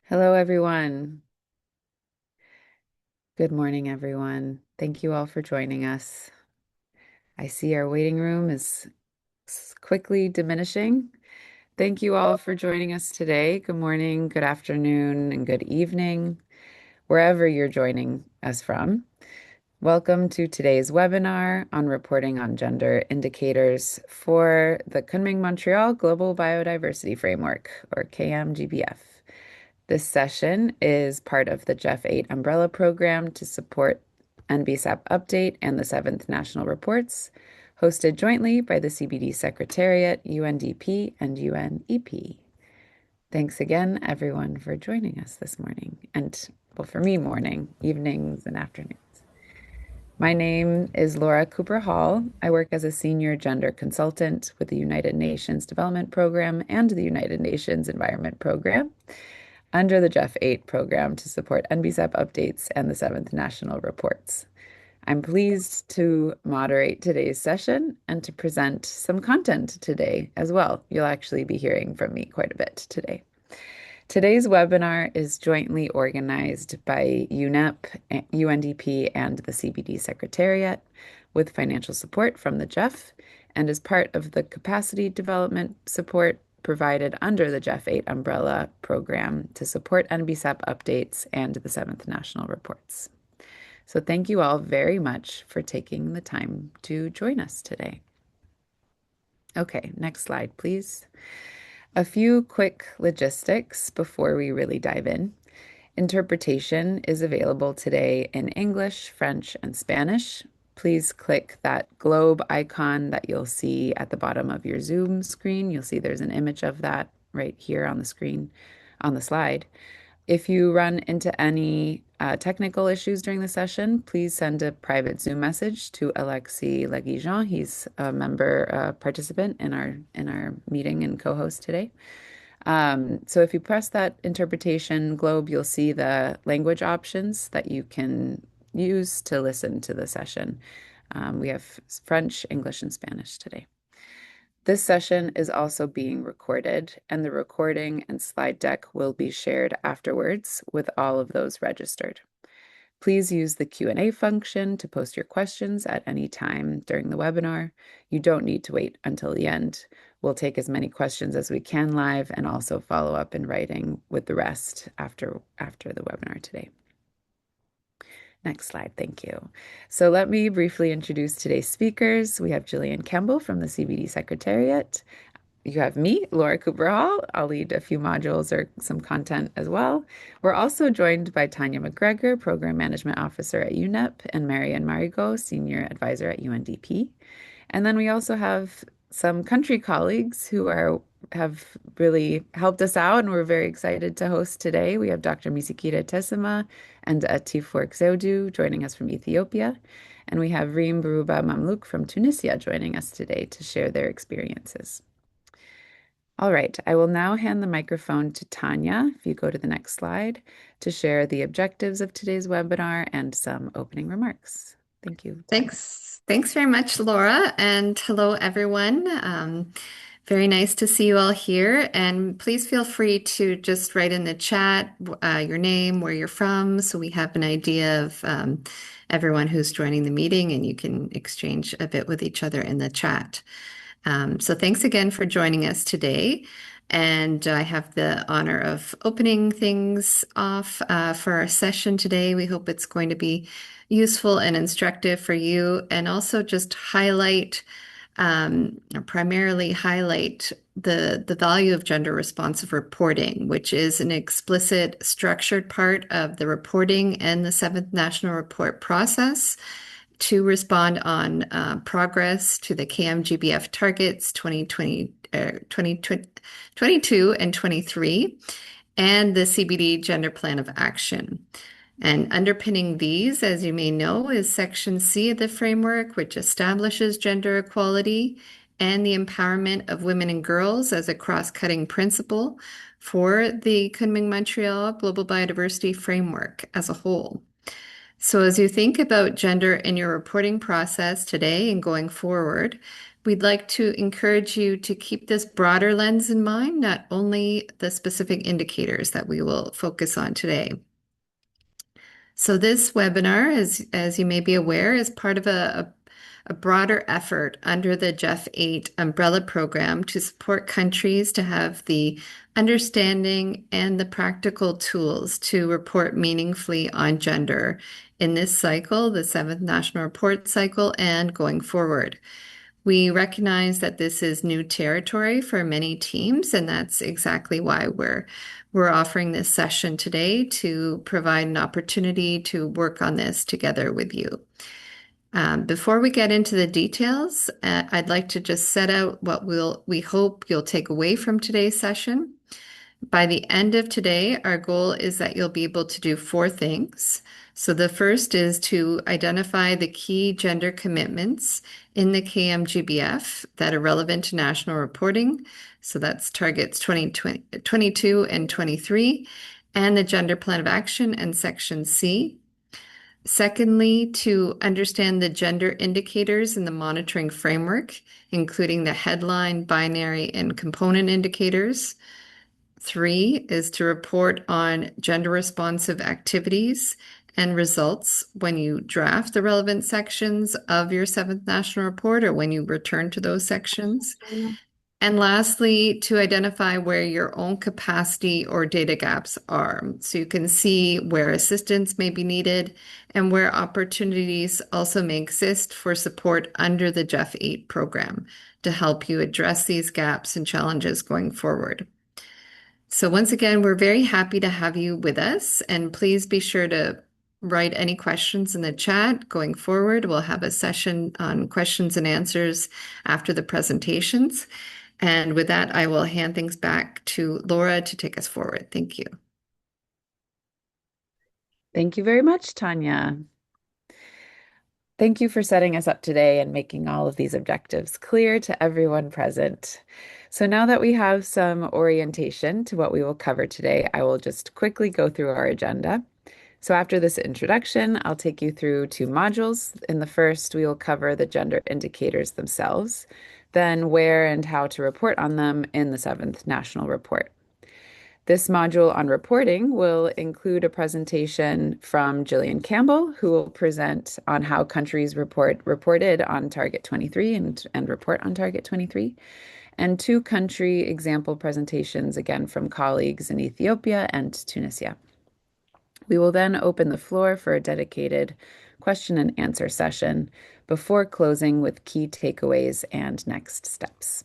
Hello, everyone. Good morning, everyone. Thank you all for joining us. I see our waiting room is quickly diminishing. Thank you all for joining us today. Good morning, good afternoon, and good evening, wherever you're joining us from. Welcome to today's webinar on reporting on gender indicators for the Kunming-Montreal Global Biodiversity Framework, or KMGBF. This session is part of the GEF 8 umbrella program to support NBSAP Update and the 7th National Reports, hosted jointly by the CBD Secretariat, UNDP, and UNEP. Thanks again, everyone, for joining us this morning, and well, for me, morning, evenings, and afternoons. My name is Laura Cooper Hall. I work as a senior gender consultant with the United Nations Development Program and the United Nations Environment Program under the GEF 8 program to support NBSAP updates and the 7th National Reports. I'm pleased to moderate today's session and to present some content today as well. You'll actually be hearing from me quite a bit today. Today's webinar is jointly organized by UNEP, UNDP, and the CBD Secretariat with financial support from the GEF and is part of the capacity development support provided under the GEF 8 umbrella program to support NBSAP updates and the 7th National Reports. So thank you all very much for taking the time to join us today. Okay, next slide, please. A few quick logistics before we really dive in. Interpretation is available today in English, French, and Spanish. Please click that globe icon that you'll see at the bottom of your Zoom screen. You'll see there's an image of that right here on the screen on the slide. If you run into any technical issues during the session, please send a private Zoom message to Alexis Leguijean. He's a member, participant in our meeting and co-host today. So if you press that interpretation globe, you'll see the language options that you can use to listen to the session. We have French, English, and Spanish today. This session is also being recorded, and the recording and slide deck will be shared afterwards with all of those registered. Please use the Q&A function to post your questions at any time during the webinar. You don't need to wait until the end. We'll take as many questions as we can live and also follow up in writing with the rest after the webinar today. Next slide, thank you. So let me briefly introduce today's speakers. We have Gillian Campbell from the CBD Secretariat. You have me, Laura Cooper Hall. I'll lead a few modules or some content as well. We're also joined by Tanya McGregor, Program Management Officer at UNEP, and Marianne Marigot, Senior Advisor at UNDP. And then we also have some country colleagues who have really helped us out, and we're very excited to host today. We have Dr. Misikita Tessema and Atifork Zewdu joining us from Ethiopia. And we have Reem Barouba Mamlouk from Tunisia joining us today to share their experiences. All right, I will now hand the microphone to Tanya, if you go to the next slide, to share the objectives of today's webinar and some opening remarks. Thank you. Thanks. Thanks very much, Laura, and hello, everyone. Very nice to see you all here, and please feel free to just write in the chat your name, where you're from, so we have an idea of everyone who's joining the meeting, and you can exchange a bit with each other in the chat. So thanks again for joining us today. And I have the honor of opening things off for our session today. We hope it's going to be useful and instructive for you, and also just highlight, or primarily highlight the value of gender responsive reporting, which is an explicit, structured part of the reporting and the 7th National Report process to respond on progress to the KMGBF targets 2022 and 23, and the CBD Gender Plan of Action. And underpinning these, as you may know, is Section C of the framework, which establishes gender equality and the empowerment of women and girls as a cross-cutting principle for the Kunming-Montreal Global Biodiversity Framework as a whole. So as you think about gender in your reporting process today and going forward, We'd like to encourage you to keep this broader lens in mind, not only the specific indicators that we will focus on today. So this webinar, as you may be aware, is part of a broader effort under the JEF8 umbrella program to support countries to have the understanding and the practical tools to report meaningfully on gender in this cycle, the seventh national report cycle, and going forward. We recognize that this is new territory for many teams, and that's exactly why we're offering this session today to provide an opportunity to work on this together with you. Before we get into the details, I'd like to just set out what we hope you'll take away from today's session. By the end of today, our goal is that you'll be able to do four things. So the first is to identify the key gender commitments in the KMGBF that are relevant to national reporting. So that's targets 2022 and 23, and the Gender Plan of Action and Section C. Secondly, to understand the gender indicators in the monitoring framework, including the headline, binary, and component indicators. Three is to report on gender responsive activities and results when you draft the relevant sections of your seventh national report or when you return to those sections. And lastly, to identify where your own capacity or data gaps are. So you can see where assistance may be needed and where opportunities also may exist for support under the JEF8 program to help you address these gaps and challenges going forward. So once again, we're very happy to have you with us, and please be sure to write any questions in the chat going forward. We'll have a session on questions and answers after the presentations. And with that, I will hand things back to Laura to take us forward. Thank you. Thank you very much, Tanya. Thank you for setting us up today and making all of these objectives clear to everyone present. So now that we have some orientation to what we will cover today, I will just quickly go through our agenda. So after this introduction, I'll take you through two modules. In the first, we will cover the gender indicators themselves, then where and how to report on them in the seventh national report. This module on reporting will include a presentation from Gillian Campbell, who will present on how countries reported on Target 23 and report on Target 23, and two country example presentations, again from colleagues in Ethiopia and Tunisia. We will then open the floor for a dedicated question and answer session before closing with key takeaways and next steps.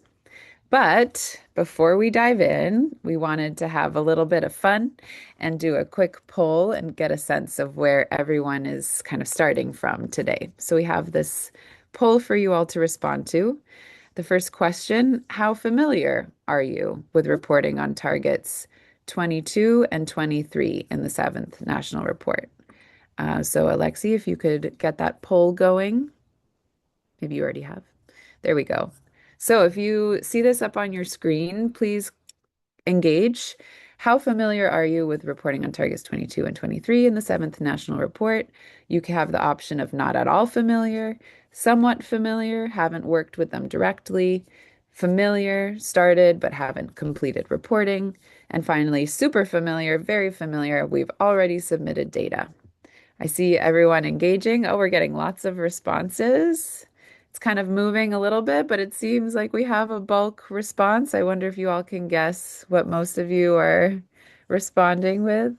But before we dive in, we wanted to have a little bit of fun and do a quick poll and get a sense of where everyone is kind of starting from today. So we have this poll for you all to respond to. The first question, how familiar are you with reporting on targets 22 and 23 in the seventh national report? So Alexi, if you could get that poll going. Maybe you already have. There we go. So if you see this up on your screen, please engage. How familiar are you with reporting on targets 22 and 23 in the seventh national report? You can have the option of not at all familiar, somewhat familiar, haven't worked with them directly, familiar, started but haven't completed reporting, and finally, super familiar, very familiar, we've already submitted data. I see everyone engaging. Oh, we're getting lots of responses. It's kind of moving a little bit, but it seems like we have a bulk response. I wonder if you all can guess what most of you are responding with.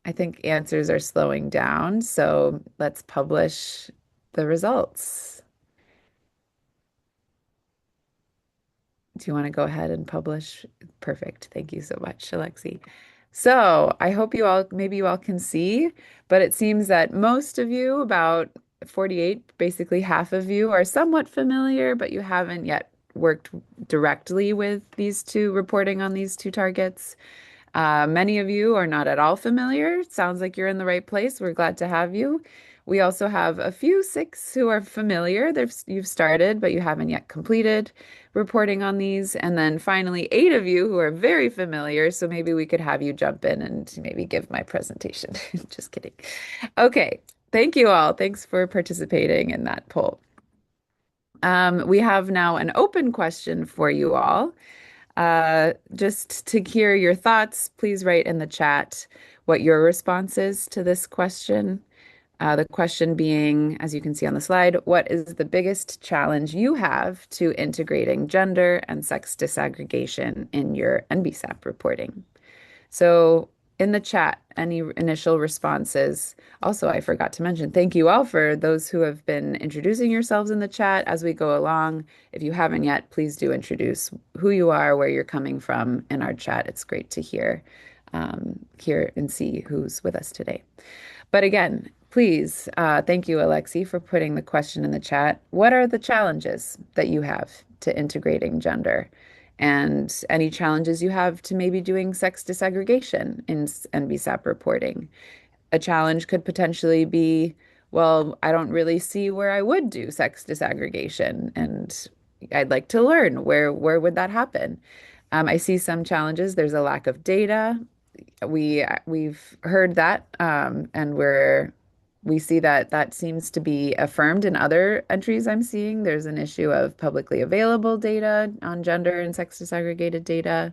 I think answers are slowing down, so let's publish the results. Do you want to go ahead and publish? Perfect. Thank you so much, Alexi. So I hope maybe you all can see, but it seems that most of you, about 48, basically half of you, are somewhat familiar, but you haven't yet worked directly with reporting on these two targets. Many of you are not at all familiar. Sounds like you're in the right place. We're glad to have you. We also have a few 6 who are familiar. You've started, but you haven't yet completed reporting on these. And then finally, 8 of you who are very familiar. So maybe we could have you jump in and maybe give my presentation. Just kidding. Okay. Thank you all. Thanks for participating in that poll. We have now an open question for you all. Just to hear your thoughts, please write in the chat what your response is to this question. The question being, as you can see on the slide, what is the biggest challenge you have to integrating gender and sex disaggregation in your NBSAP reporting? So in the chat, any initial responses? Also, I forgot to mention, thank you all for those who have been introducing yourselves in the chat as we go along. If you haven't yet, please do introduce who you are, where you're coming from in our chat. It's great to hear and see who's with us today. But again, please, thank you, Alexi, for putting the question in the chat. What are the challenges that you have to integrating gender? And any challenges you have to maybe doing sex disaggregation in NBSAP reporting? A challenge could potentially be, well, I don't really see where I would do sex disaggregation, and I'd like to learn where would that happen? I see some challenges. There's a lack of data. We've heard that, and we see that that seems to be affirmed in other entries I'm seeing. There's an issue of publicly available data on gender and sex disaggregated data.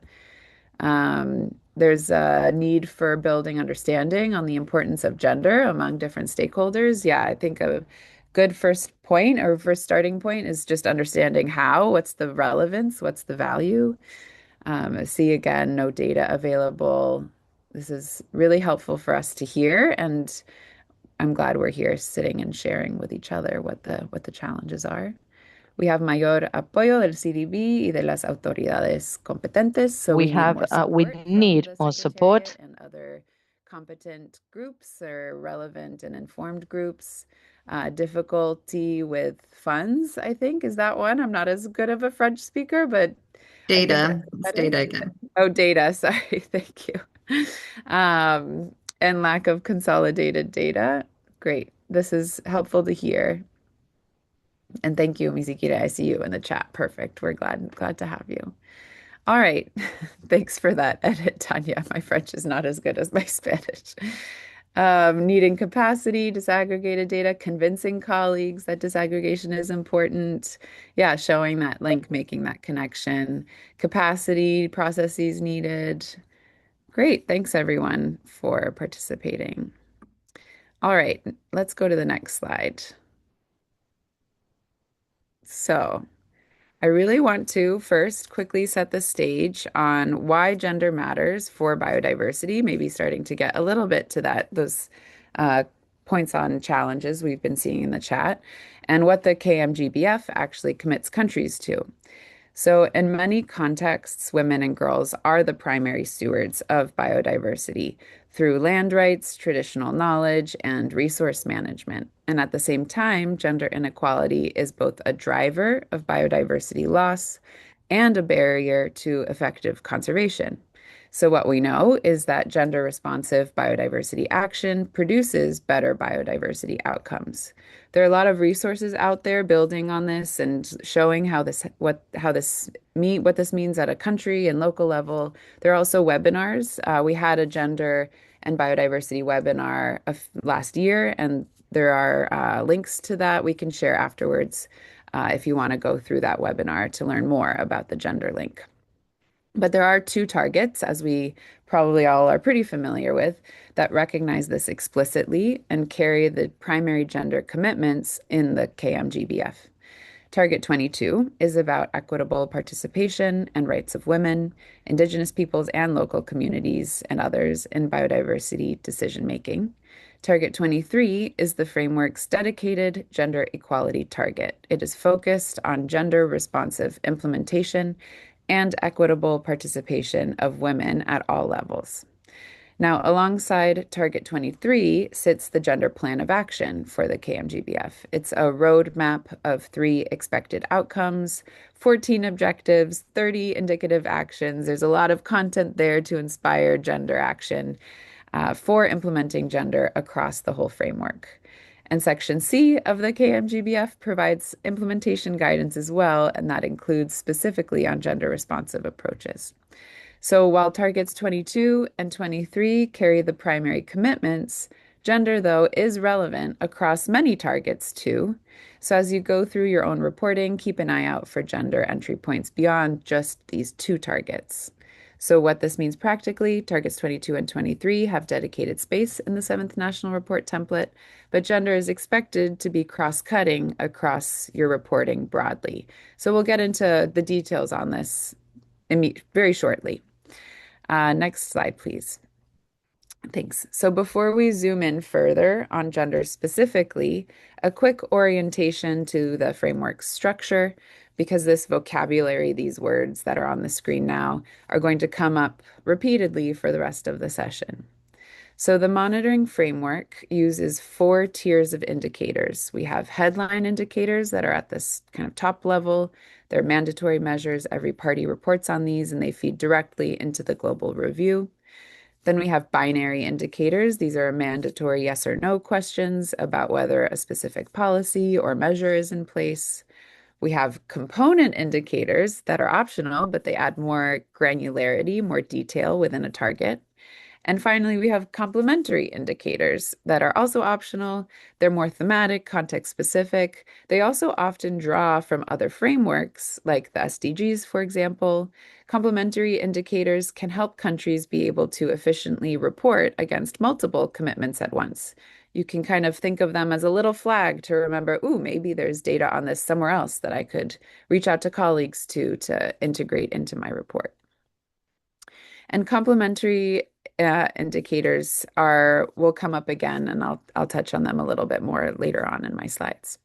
There's a need for building understanding on the importance of gender among different stakeholders. Yeah, I think a good first point or first starting point is just understanding how, what's the relevance, what's the value. See again, no data available. This is really helpful for us to hear, and I'm glad we're here sitting and sharing with each other what the challenges are. We have mayor apoyo del CDB y de las autoridades competentes, so we need more We support from need the more Secretariat support. and other competent groups or relevant and informed groups. Difficulty with funds, I think, is that one? I'm not as good of a French speaker, but I think Data. It's that is. data again. Oh, data. Sorry. Thank you. Um, and lack of consolidated data. Great. This is helpful to hear. And thank you, Mizukira. I see you in the chat. Perfect. We're glad to have you. All right. Thanks for that edit, Tanya. My French is not as good as my Spanish. Needing capacity, disaggregated data, convincing colleagues that disaggregation is important. Yeah, showing that link, making that connection. Capacity, processes needed. Great. Thanks, everyone, for participating. All right, let's go to the next slide. So, I really want to first quickly set the stage on why gender matters for biodiversity, maybe starting to get a little bit to those uh, points on challenges we've been seeing in the chat, and what the KMGBF actually commits countries to. So, in many contexts, women and girls are the primary stewards of biodiversity through land rights, traditional knowledge, and resource management. And at the same time, gender inequality is both a driver of biodiversity loss and a barrier to effective conservation. So, what we know is that gender responsive biodiversity action produces better biodiversity outcomes. There are a lot of resources out there building on this and showing what this means at a country and local level. There are also webinars. We had a gender and biodiversity webinar last year, and there are links to that we can share afterwards if you want to go through that webinar to learn more about the gender link. But there are two targets, as we probably all are pretty familiar with, that recognize this explicitly and carry the primary gender commitments in the KMGBF. Target 22 is about equitable participation and rights of women, Indigenous peoples, and local communities and others in biodiversity decision making. Target 23 is the framework's dedicated gender equality target. It is focused on gender responsive implementation and equitable participation of women at all levels. Now, alongside Target 23 sits the Gender Plan of Action for the KMGBF. It's a roadmap of 3 expected outcomes, 14 objectives, 30 indicative actions. There's a lot of content there to inspire gender action for implementing gender across the whole framework. And Section C of the KMGBF provides implementation guidance as well, and that includes specifically on gender responsive approaches. So while targets 22 and 23 carry the primary commitments, Gender, though, is relevant across many targets too. So as you go through your own reporting, keep an eye out for gender entry points beyond just these two targets. So what this means practically, targets 22 and 23 have dedicated space in the seventh national report template, but gender is expected to be cross-cutting across your reporting broadly. So we'll get into the details on this very shortly. Next slide, please. Thanks. So before we zoom in further on gender specifically, a quick orientation to the framework structure, because this vocabulary, these words that are on the screen now, are going to come up repeatedly for the rest of the session. So the monitoring framework uses four tiers of indicators. We have headline indicators that are at this kind of top level. They're mandatory measures. Every party reports on these and they feed directly into the global review. Then we have binary indicators. These are mandatory yes or no questions about whether a specific policy or measure is in place. We have component indicators that are optional, but they add more granularity, more detail within a target. And finally, we have complementary indicators that are also optional. They're more thematic, context specific. They also often draw from other frameworks, like the SDGs, for example. Complementary indicators can help countries be able to efficiently report against multiple commitments at once. You can kind of think of them as a little flag to remember, ooh, maybe there's data on this somewhere else that I could reach out to colleagues to integrate into my report. And complementary indicators will come up again, and I'll touch on them a little bit more later on in my slides.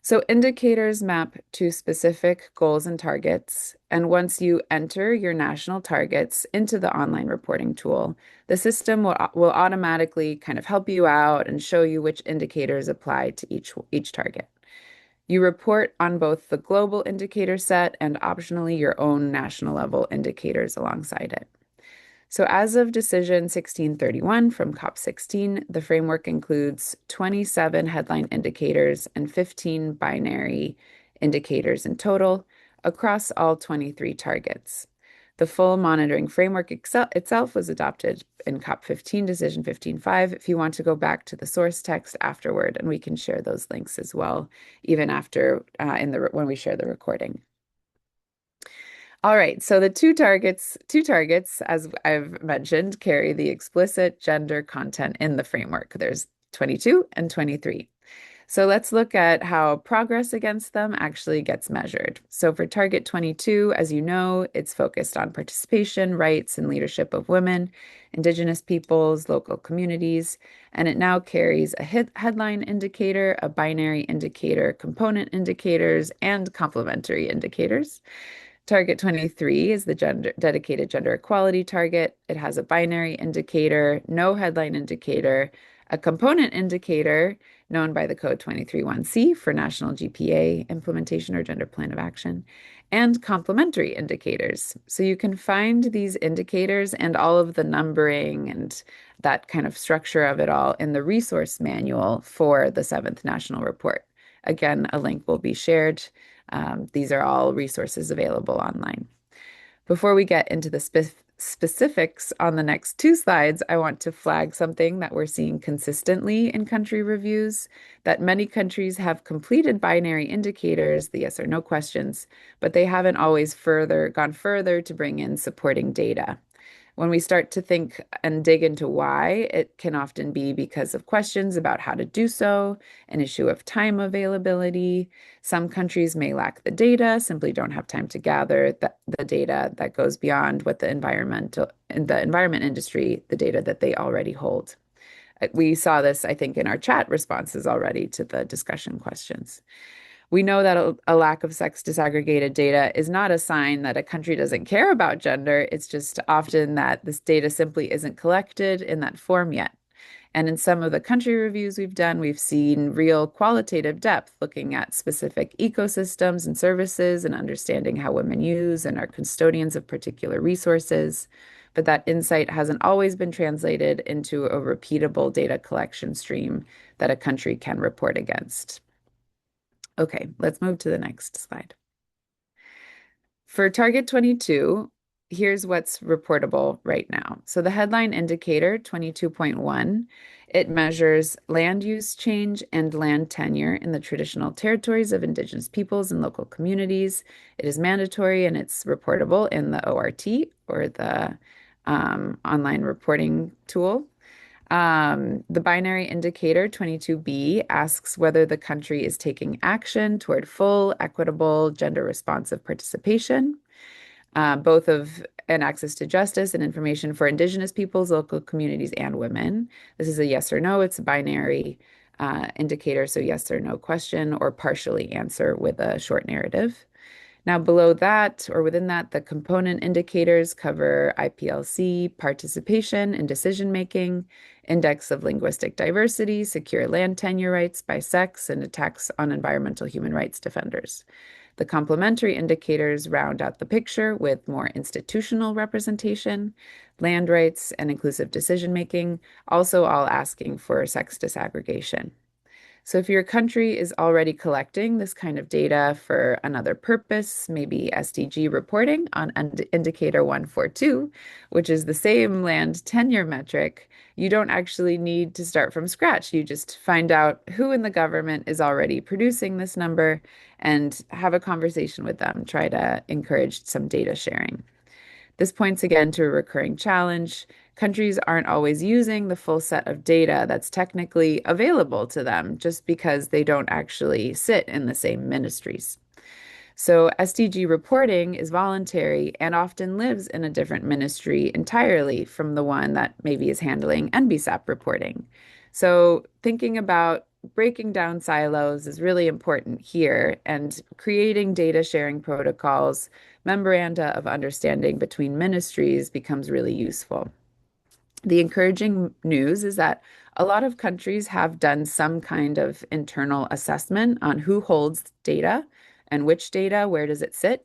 So indicators map to specific goals and targets, and once you enter your national targets into the online reporting tool, the system will automatically kind of help you out and show you which indicators apply to each target. You report on both the global indicator set and optionally your own national level indicators alongside it. So as of Decision 1631 from COP16, the framework includes 27 headline indicators and 15 binary indicators in total across all 23 targets. The full monitoring framework itself was adopted in COP15 Decision 15.5 if you want to go back to the source text afterward, and we can share those links as well, even after when we share the recording. All right, so the two targets, as I've mentioned, carry the explicit gender content in the framework. There's 22 and 23. So let's look at how progress against them actually gets measured. So for target 22, as you know, it's focused on participation, rights, and leadership of women, Indigenous peoples, local communities, and it now carries a headline indicator, a binary indicator, component indicators, and complementary indicators. Target 23 is the dedicated gender equality target. It has a binary indicator, no headline indicator, a component indicator known by the code 231C for National GPA implementation or Gender Plan of Action, and complementary indicators. So you can find these indicators and all of the numbering and that kind of structure of it all in the resource manual for the seventh national report. Again, a link will be shared. These are all resources available online. Before we get into the specifics on the next two slides, I want to flag something that we're seeing consistently in country reviews, that many countries have completed binary indicators, the yes or no questions, but they haven't always gone further to bring in supporting data. When we start to think and dig into why, it can often be because of questions about how to do so, an issue of time availability. Some countries may lack the data, simply don't have time to gather the data that goes beyond what the environment industry, the data that they already hold. We saw this, I think, in our chat responses already to the discussion questions. We know that a lack of sex disaggregated data is not a sign that a country doesn't care about gender. It's just often that this data simply isn't collected in that form yet. And in some of the country reviews we've done, we've seen real qualitative depth looking at specific ecosystems and services and understanding how women use and are custodians of particular resources. But that insight hasn't always been translated into a repeatable data collection stream that a country can report against. Okay, let's move to the next slide. For target 22, here's what's reportable right now. So the headline indicator 22.1, it measures land use change and land tenure in the traditional territories of Indigenous peoples and local communities. It is mandatory and it's reportable in the ORT or the online reporting tool. The binary indicator 22B asks whether the country is taking action toward full, equitable, gender responsive participation, both of and access to justice and information for Indigenous peoples, local communities, and women. This is a yes or no. It's a binary indicator, so yes or no question, or partially answer with a short narrative. Now, below that or within that, the component indicators cover IPLC, participation in decision making, index of linguistic diversity, secure land tenure rights by sex, and attacks on environmental human rights defenders. The complementary indicators round out the picture with more institutional representation, land rights, and inclusive decision making, also all asking for sex disaggregation. So if your country is already collecting this kind of data for another purpose, maybe SDG reporting on indicator 142, which is the same land tenure metric, you don't actually need to start from scratch. You just find out who in the government is already producing this number and have a conversation with them. Try to encourage some data sharing. This points again to a recurring challenge. Countries aren't always using the full set of data that's technically available to them just because they don't actually sit in the same ministries. So SDG reporting is voluntary and often lives in a different ministry entirely from the one that maybe is handling NBSAP reporting. So thinking about breaking down silos is really important here, and creating data sharing protocols, memoranda of understanding between ministries becomes really useful. The encouraging news is that a lot of countries have done some kind of internal assessment on who holds data and which data, where does it sit.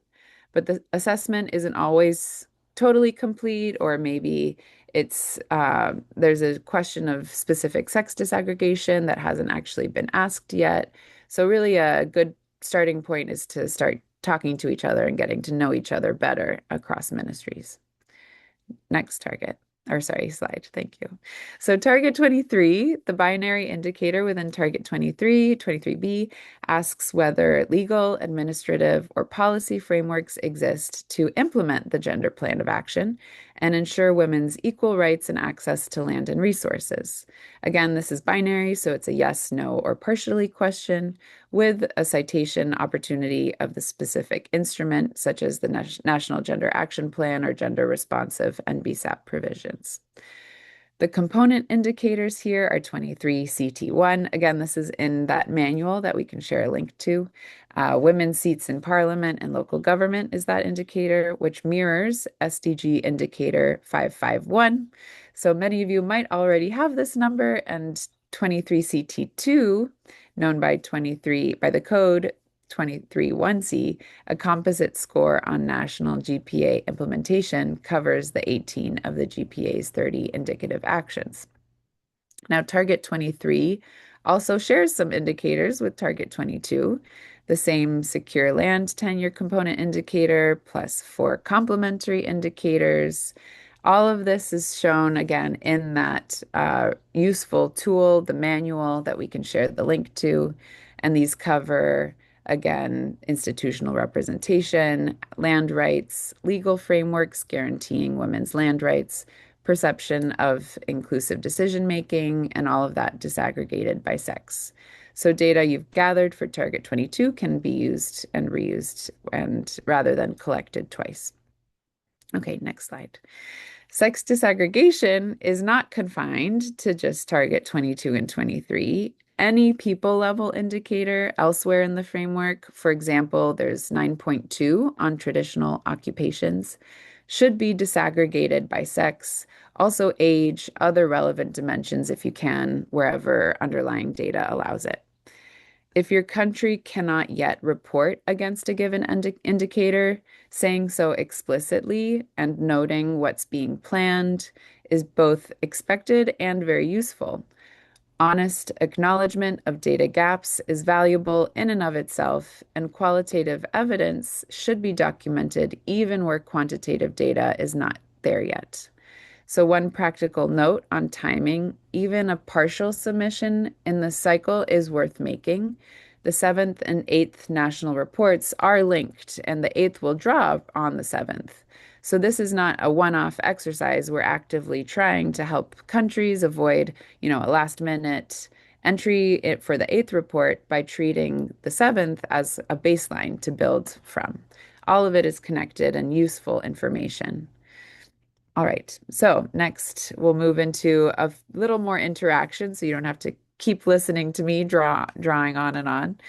But the assessment isn't always totally complete, or maybe there's a question of specific sex disaggregation that hasn't actually been asked yet. So really a good starting point is to start talking to each other and getting to know each other better across ministries. Next target. Or sorry, slide. Thank you. So target 23, the binary indicator within target 23, 23B, asks whether legal, administrative, or policy frameworks exist to implement the gender plan of action and ensure women's equal rights and access to land and resources. Again, this is binary, so it's a yes, no, or partially question with a citation opportunity of the specific instrument, such as the National Gender Action Plan or gender responsive NBSAP provisions. The component indicators here are 23CT1. Again, this is in that manual that we can share a link to. Women's seats in parliament and local government is that indicator, which mirrors SDG indicator 551. So many of you might already have this number, and 23CT2, known by the code 231C, a composite score on national GPA implementation, covers the 18 of the GPA's 30 indicative actions. Now, Target 23 also shares some indicators with Target 22, the same secure land tenure component indicator plus 4 complementary indicators. All of this is shown again in that useful tool, the manual that we can share the link to. And these cover, again, institutional representation, land rights, legal frameworks guaranteeing women's land rights, perception of inclusive decision making, and all of that disaggregated by sex. So data you've gathered for Target 22 can be used and reused, and rather than collected twice. Okay, next slide. Sex disaggregation is not confined to just Target 22 and 23. Any people level indicator elsewhere in the framework, for example, there's 9.2 on traditional occupations, should be disaggregated by sex, also age, other relevant dimensions if you can, wherever underlying data allows it. If your country cannot yet report against a given indicator, saying so explicitly and noting what's being planned is both expected and very useful. Honest acknowledgement of data gaps is valuable in and of itself, and qualitative evidence should be documented even where quantitative data is not there yet. So, one practical note on timing, even a partial submission in the cycle is worth making. The seventh and eighth national reports are linked, and the eighth will draw on the seventh. So, this is not a one-off exercise. We're actively trying to help countries avoid, a last-minute entry for the eighth report by treating the seventh as a baseline to build from. All of it is connected and useful information. All right. So next, we'll move into a little more interaction, so you don't have to keep listening to me drawing on and on.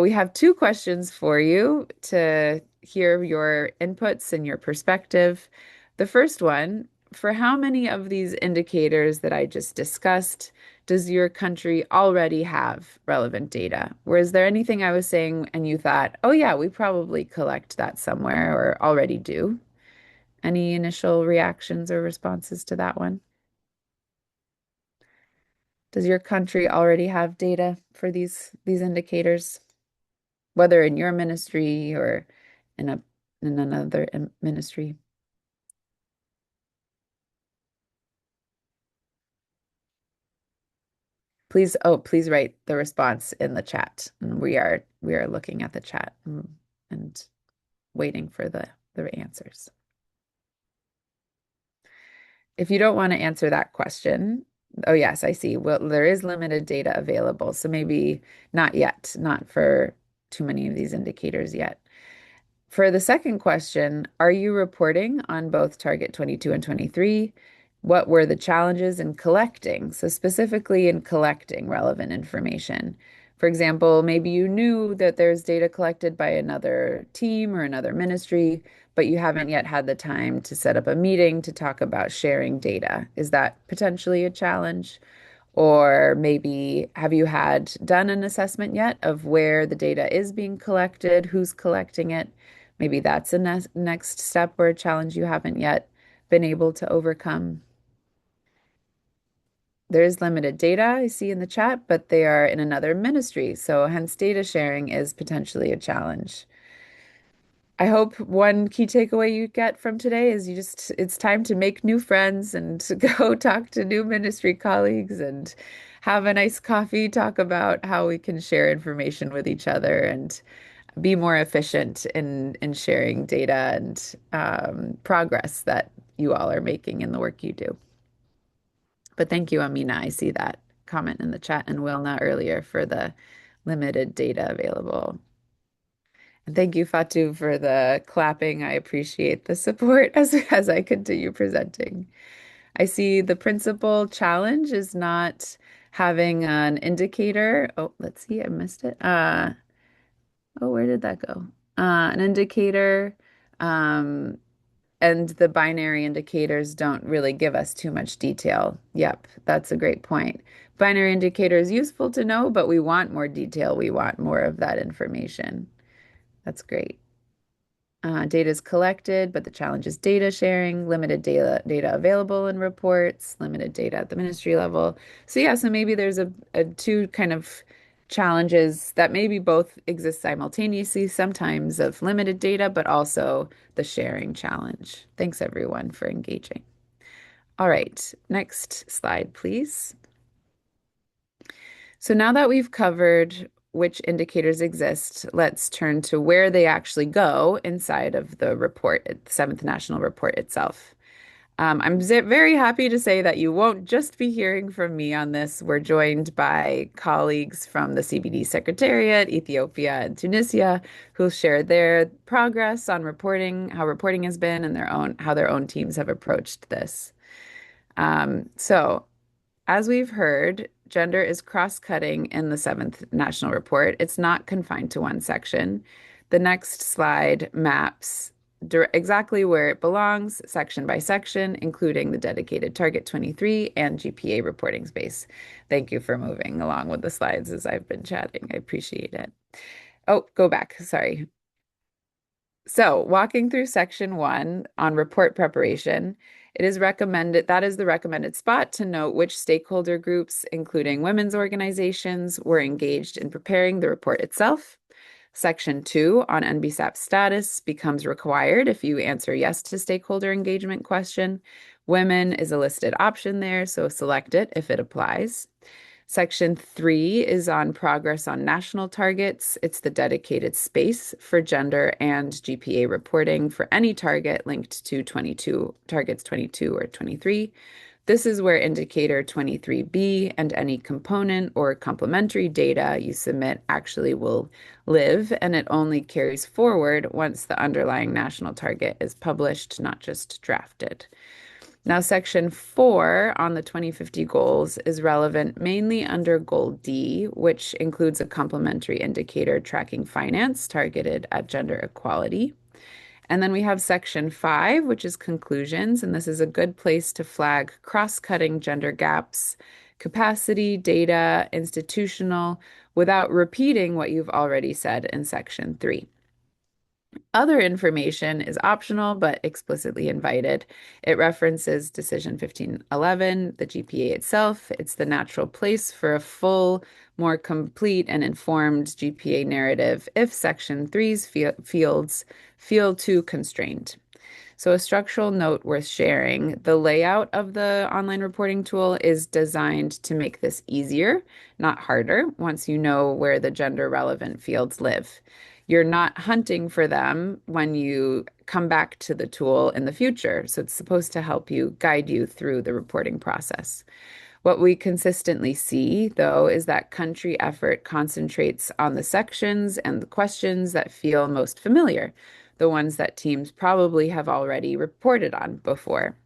We have two questions for you to hear your inputs and your perspective. The first one, for how many of these indicators that I just discussed does your country already have relevant data? Or is there anything I was saying and you thought, oh yeah, we probably collect that somewhere or already do? Any initial reactions or responses to that one? Does your country already have data for these indicators, whether in your ministry or in a in another ministry? Please write the response in the chat. And we are looking at the chat and waiting for the answers. If you don't want to answer that question, oh yes, I see. Well, there is limited data available, so maybe not yet, not for too many of these indicators yet. For the second question, are you reporting on both Target 22 and 23? What were the challenges in collecting? So specifically in collecting relevant information. For example, maybe you knew that there's data collected by another team or another ministry, but you haven't yet had the time to set up a meeting to talk about sharing data. Is that potentially a challenge? Or maybe have you had done an assessment yet of where the data is being collected, who's collecting it? Maybe that's a next step or a challenge you haven't yet been able to overcome. There is limited data I see in the chat, but they are in another ministry, so hence data sharing is potentially a challenge. I hope one key takeaway you get from today is it's time to make new friends and to go talk to new ministry colleagues and have a nice coffee, talk about how we can share information with each other and be more efficient in sharing data and progress that you all are making in the work you do. But thank you, Amina. I see that comment in the chat and Wilna earlier for the limited data available. And thank you, Fatu, for the clapping. I appreciate the support as I continue presenting. I see the principal challenge is not having an indicator. Oh, let's see, I missed it. Oh, where did that go? An indicator, um, and the binary indicators don't really give us too much detail. Yep, that's a great point. Binary indicator is useful to know, but we want more detail. We want more of that information. That's great. Data is collected, but the challenge is data sharing, limited data available in reports, limited data at the ministry level. So yeah, so maybe there's a two kind of challenges that maybe both exist simultaneously, sometimes of limited data, but also the sharing challenge. Thanks everyone for engaging. All right, next slide, please. So now that we've covered which indicators exist, let's turn to where they actually go inside of the report, the seventh national report itself. I'm very happy to say that you won't just be hearing from me on this. We're joined by colleagues from the CBD Secretariat, Ethiopia, and Tunisia, who'll share their progress on reporting, how reporting has been, and how their own teams have approached this. So as we've heard, gender is cross-cutting in the seventh national report. It's not confined to one section. The next slide maps exactly where it belongs, section by section, including the dedicated Target 23 and GPA reporting space. Thank you for moving along with the slides as I've been chatting. I appreciate it. Oh, go back. Sorry. So, walking through section one on report preparation, It is recommended, that is the recommended spot to note which stakeholder groups, including women's organizations, were engaged in preparing the report itself. Section 2 on NBSAP status becomes required if you answer yes to stakeholder engagement question. Women is a listed option there, so select it if it applies. Section 3 is on progress on national targets. It's the dedicated space for gender and GPA reporting for any target linked to 22 targets 22 or 23. This is where indicator 23B and any component or complementary data you submit actually will live, and it only carries forward once the underlying national target is published, not just drafted. Now, Section 4 on the 2050 goals is relevant mainly under Goal D, which includes a complementary indicator tracking finance targeted at gender equality. And then we have Section 5, which is conclusions, and this is a good place to flag cross-cutting gender gaps, capacity, data, institutional, without repeating what you've already said in Section 3. Other information is optional but explicitly invited. It references Decision 1511, the GPA itself. It's the natural place for a full, more complete and informed GPA narrative if Section 3's fields feel too constrained. So, a structural note worth sharing, the layout of the online reporting tool is designed to make this easier, not harder, once you know where the gender relevant fields live. You're not hunting for them when you come back to the tool in the future. So, it's supposed to help you guide you through the reporting process. What we consistently see, though, is that country effort concentrates on the sections and the questions that feel most familiar, the ones that teams probably have already reported on before.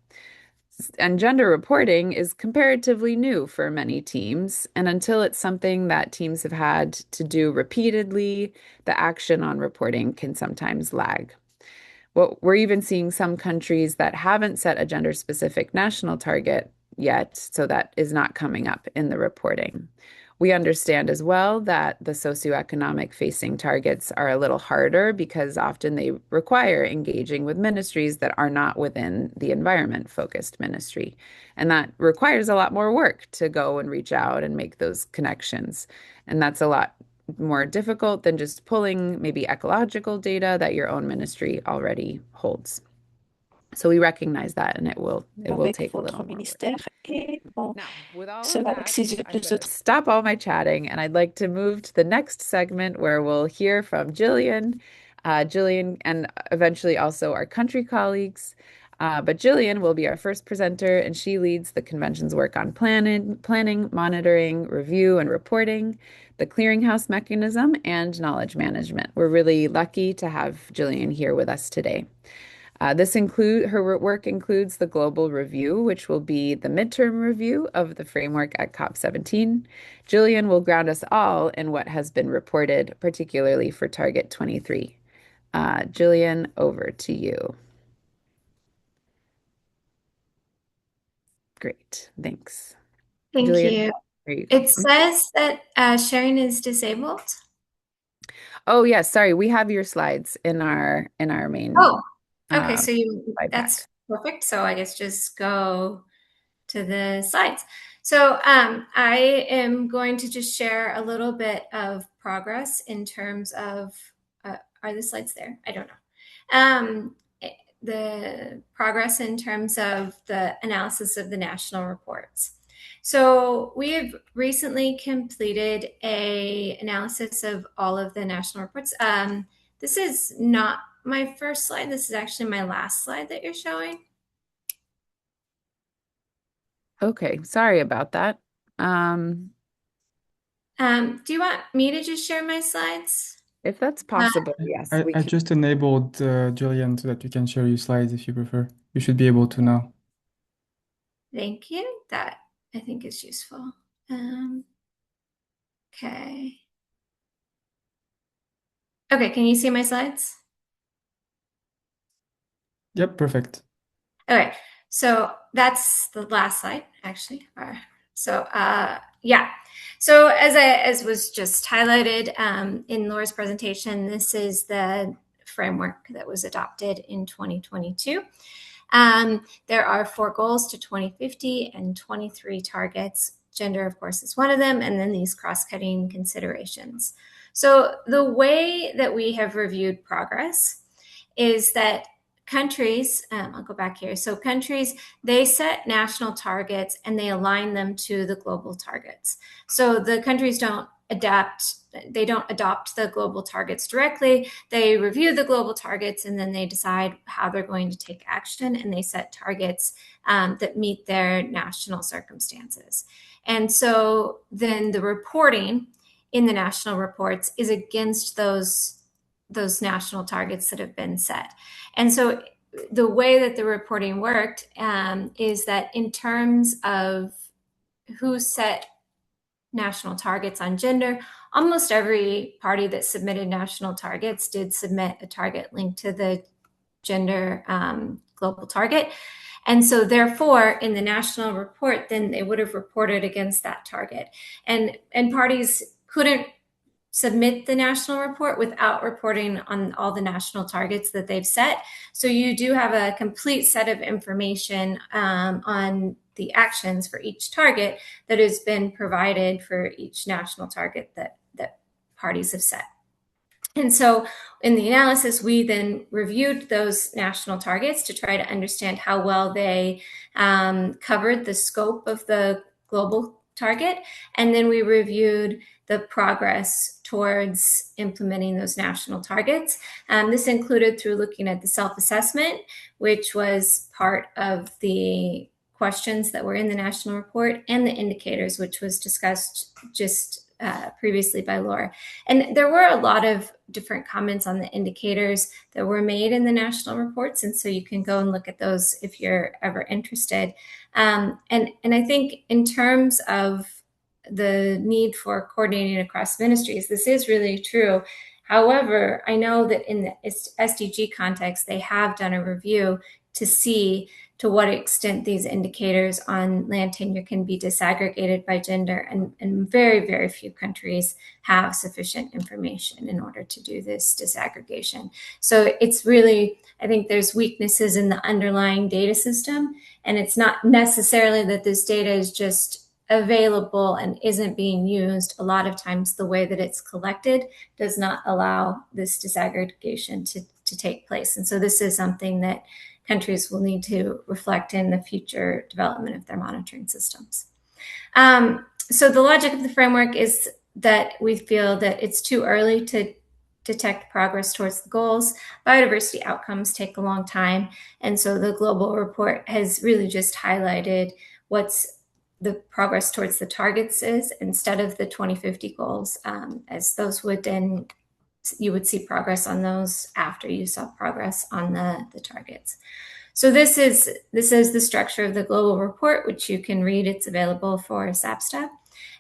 And gender reporting is comparatively new for many teams, and until it's something that teams have had to do repeatedly, the action on reporting can sometimes lag. Well, we're even seeing some countries that haven't set a gender specific national target yet, so that is not coming up in the reporting. We understand as well that the socioeconomic facing targets are a little harder because often they require engaging with ministries that are not within the environment focused ministry. And that requires a lot more work to go and reach out and make those connections. And that's a lot more difficult than just pulling maybe ecological data that your own ministry already holds. So we recognize that, and it will avec take a votre little more work. ministère. Et bon, Now, with all of cela that, exige I'm plus going de to stop all my chatting, and I'd like to move to the next segment where we'll hear from Jillian, and eventually also our country colleagues. But Jillian will be our first presenter, and she leads the convention's work on planning, monitoring, review, and reporting, the clearinghouse mechanism, and knowledge management. We're really lucky to have Jillian here with us today. Her work includes the global review, which will be the midterm review of the framework at COP17. Jillian will ground us all in what has been reported, particularly for Target 23. Jillian, over to you. Great, thanks. Thank Jillian, you. there you go. It says that sharing is disabled. Oh, yes, sorry, we have your slides in our main Oh, okay. uh, So slide pack. that's perfect. So I guess just go to the slides. So I am going to just share a little bit of progress in terms of, are the slides there? I don't know. The progress in terms of the analysis of the national reports. So we have recently completed a analysis of all of the national reports. This is not my first slide. This is actually my last slide that you're showing. Okay, sorry about that. Do you want me to just share my slides? If that's possible, yes, we I can. just enabled Julian so that you can share your slides if you prefer. You should be able to now. Thank you. That I think is useful. Okay. Okay, can you see my slides? Yep, perfect. Okay, so that's the last slide, actually. Yeah. So as was just highlighted in Laura's presentation, this is the framework that was adopted in 2022. There are 4 goals to 2050 and 23 targets. Gender, of course, is one of them, and then these cross-cutting considerations. So the way that we have reviewed progress is that countries, I'll go back here. So countries, they set national targets and they align them to the global targets. So the countries don't adopt the global targets directly. They review the global targets and then they decide how they're going to take action, and they set targets that meet their national circumstances. And so then the reporting in the national reports is against those national targets that have been set. And so the way that the reporting worked is that in terms of who set national targets on gender, almost every party that submitted national targets did submit a target linked to the gender global target. And so therefore, in the national report, then they would have reported against that target. And parties couldn't submit the national report without reporting on all the national targets that they've set. So you do have a complete set of information on the actions for each target that has been provided for each national target that parties have set. And so in the analysis, we then reviewed those national targets to try to understand how well they covered the scope of the global target. And then we reviewed the progress towards implementing those national targets. This included through looking at the self-assessment, which was part of the questions that were in the national report, and the indicators, which was discussed just previously by Laura. And there were a lot of different comments on the indicators that were made in the national reports. And so you can go and look at those if you're ever interested. And I think in terms of the need for coordinating across ministries, this is really true. However, I know that in the SDG context, they have done a review to see to what extent these indicators on land tenure can be disaggregated by gender, and very, very few countries have sufficient information in order to do this disaggregation. So it's really, I think there's weaknesses in the underlying data system, and it's not necessarily that this data is just available and isn't being used. A lot of times the way that it's collected does not allow this disaggregation to take place. And so this is something that countries will need to reflect in the future development of their monitoring systems. So the logic of the framework is that we feel that it's too early to detect progress towards the goals. Biodiversity outcomes take a long time. And so the global report has really just highlighted what's the progress towards the targets is, instead of the 2050 goals, as those would then, you would see progress on those after you saw progress on the targets. So this is the structure of the global report, which you can read. It's available for SAPSTA.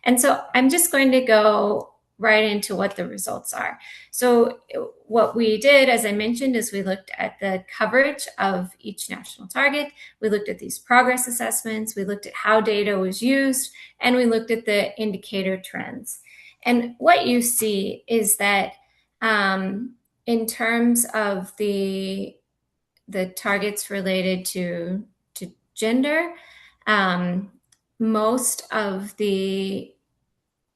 And so I'm just going to go right into what the results are. So what we did, as I mentioned, is we looked at the coverage of each national target. We looked at these progress assessments. We looked at how data was used, and we looked at the indicator trends. And what you see is that in terms of the targets related to gender, most of the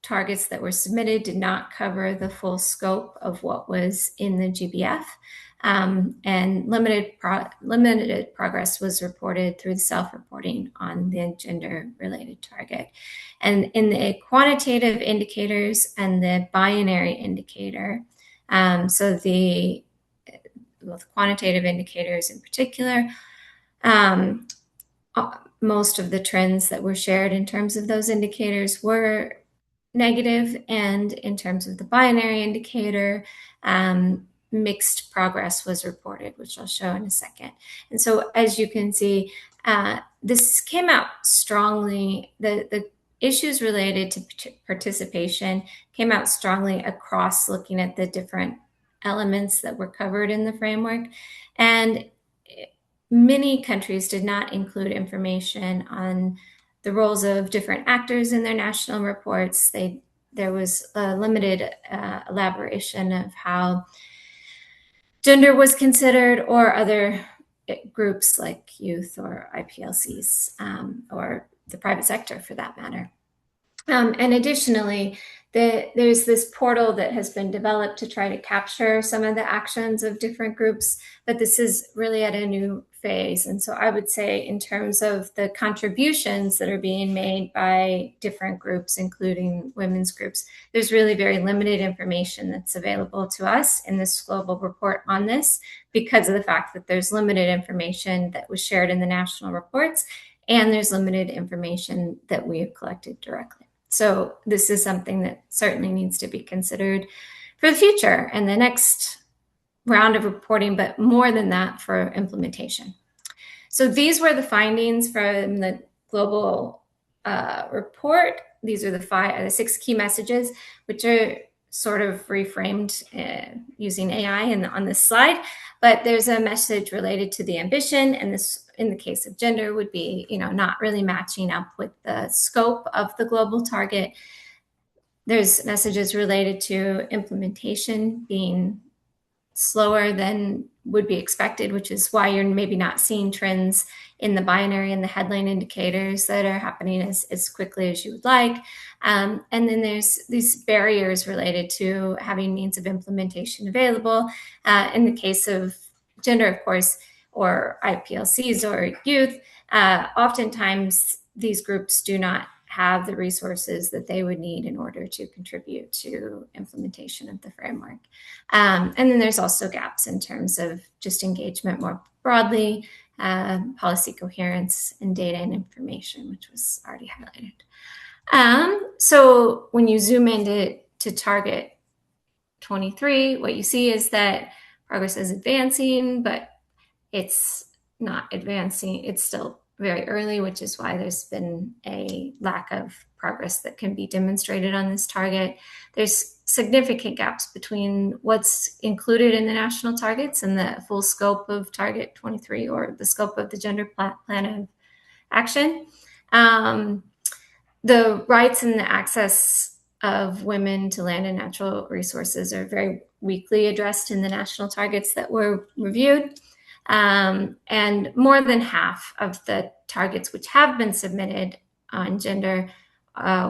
targets that were submitted did not cover the full scope of what was in the GBF, and limited progress was reported through the self-reporting on the gender-related target. And in the quantitative indicators and the binary indicator, so the quantitative indicators in particular, most of the trends that were shared in terms of those indicators were negative, and in terms of the binary indicator, mixed progress was reported, which I'll show in a second. And so as you can see, this came out strongly. The issues related to participation came out strongly across looking at the different elements that were covered in the framework. And many countries did not include information on the roles of different actors in their national reports. There was a limited elaboration of how gender was considered, or other groups like youth or IPLCs, or the private sector for that matter. And additionally, there's this portal that has been developed to try to capture some of the actions of different groups, but this is really at a new phase. And so I would say, in terms of the contributions that are being made by different groups, including women's groups, there's really very limited information that's available to us in this global report on this, because of the fact that there's limited information that was shared in the national reports, and there's limited information that we have collected directly. So this is something that certainly needs to be considered for the future and the next round of reporting, but more than that, for implementation. So these were the findings from the global report. These are the 6 key messages, which are sort of reframed using AI on this slide. But there's a message related to the ambition, and this, in the case of gender, would be, not really matching up with the scope of the global target. There's messages related to implementation being slower than would be expected, which is why you're maybe not seeing trends in the binary and the headline indicators that are happening as quickly as you would like. And then there's these barriers related to having means of implementation available. In the case of gender, of course, or IPLCs or youth, oftentimes these groups do not have the resources that they would need in order to contribute to implementation of the framework. And then there's also gaps in terms of just engagement more broadly, policy coherence, and data and information, which was already highlighted. So when you zoom into target 23, what you see is that progress is advancing, but it's not advancing. It's still very early, which is why there's been a lack of progress that can be demonstrated on this target. There's significant gaps between what's included in the national targets and the full scope of target 23, or the scope of the gender plan of action. The rights and the access of women to land and natural resources are very weakly addressed in the national targets that were reviewed. And more than half of the targets which have been submitted on gender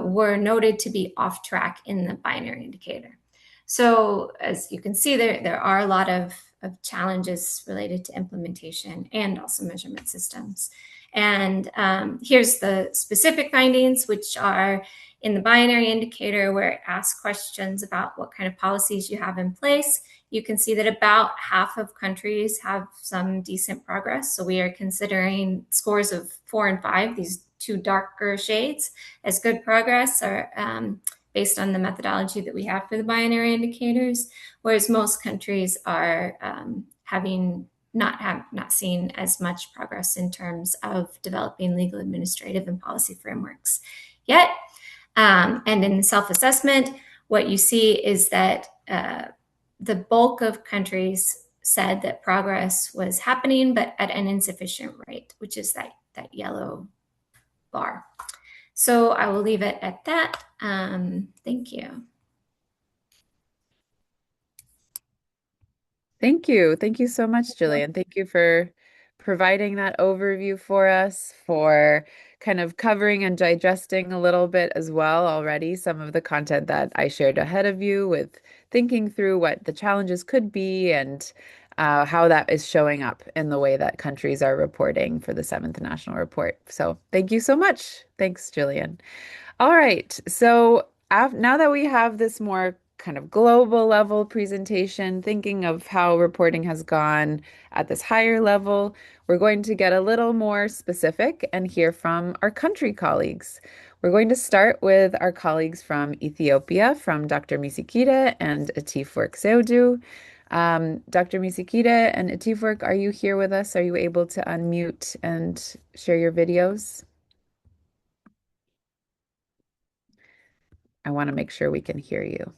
were noted to be off track in the binary indicator. So as you can see, there are a lot of challenges related to implementation and also measurement systems. And here's the specific findings, which are in the binary indicator, where it asks questions about what kind of policies you have in place. You can see that about half of countries have some decent progress. So we are considering scores of 4 and 5, these 2 darker shades, as good progress, or based on the methodology that we have for the binary indicators, whereas most countries are not seen as much progress in terms of developing legal, administrative, and policy frameworks yet. And in self-assessment, what you see is that the bulk of countries said that progress was happening, but at an insufficient rate, which is that yellow bar. So I will leave it at that. Thank you. Thank you. Thank you so much, Jillian. Thank you for providing that overview for us, for kind of covering and digesting a little bit as well already some of the content that I shared ahead of you, with thinking through what the challenges could be and how that is showing up in the way that countries are reporting for the 7th National Report. So thank you so much. Thanks, Jillian. All right. So now that we have this more kind of global level presentation, thinking of how reporting has gone at this higher level, we're going to get a little more specific and hear from our country colleagues. We're going to start with our colleagues from Ethiopia, from Dr. Misikita and Atifwork Seudu. Dr. Misikita and Atifwork, are you here with us? Are you able to unmute and share your videos? I want to make sure we can hear you.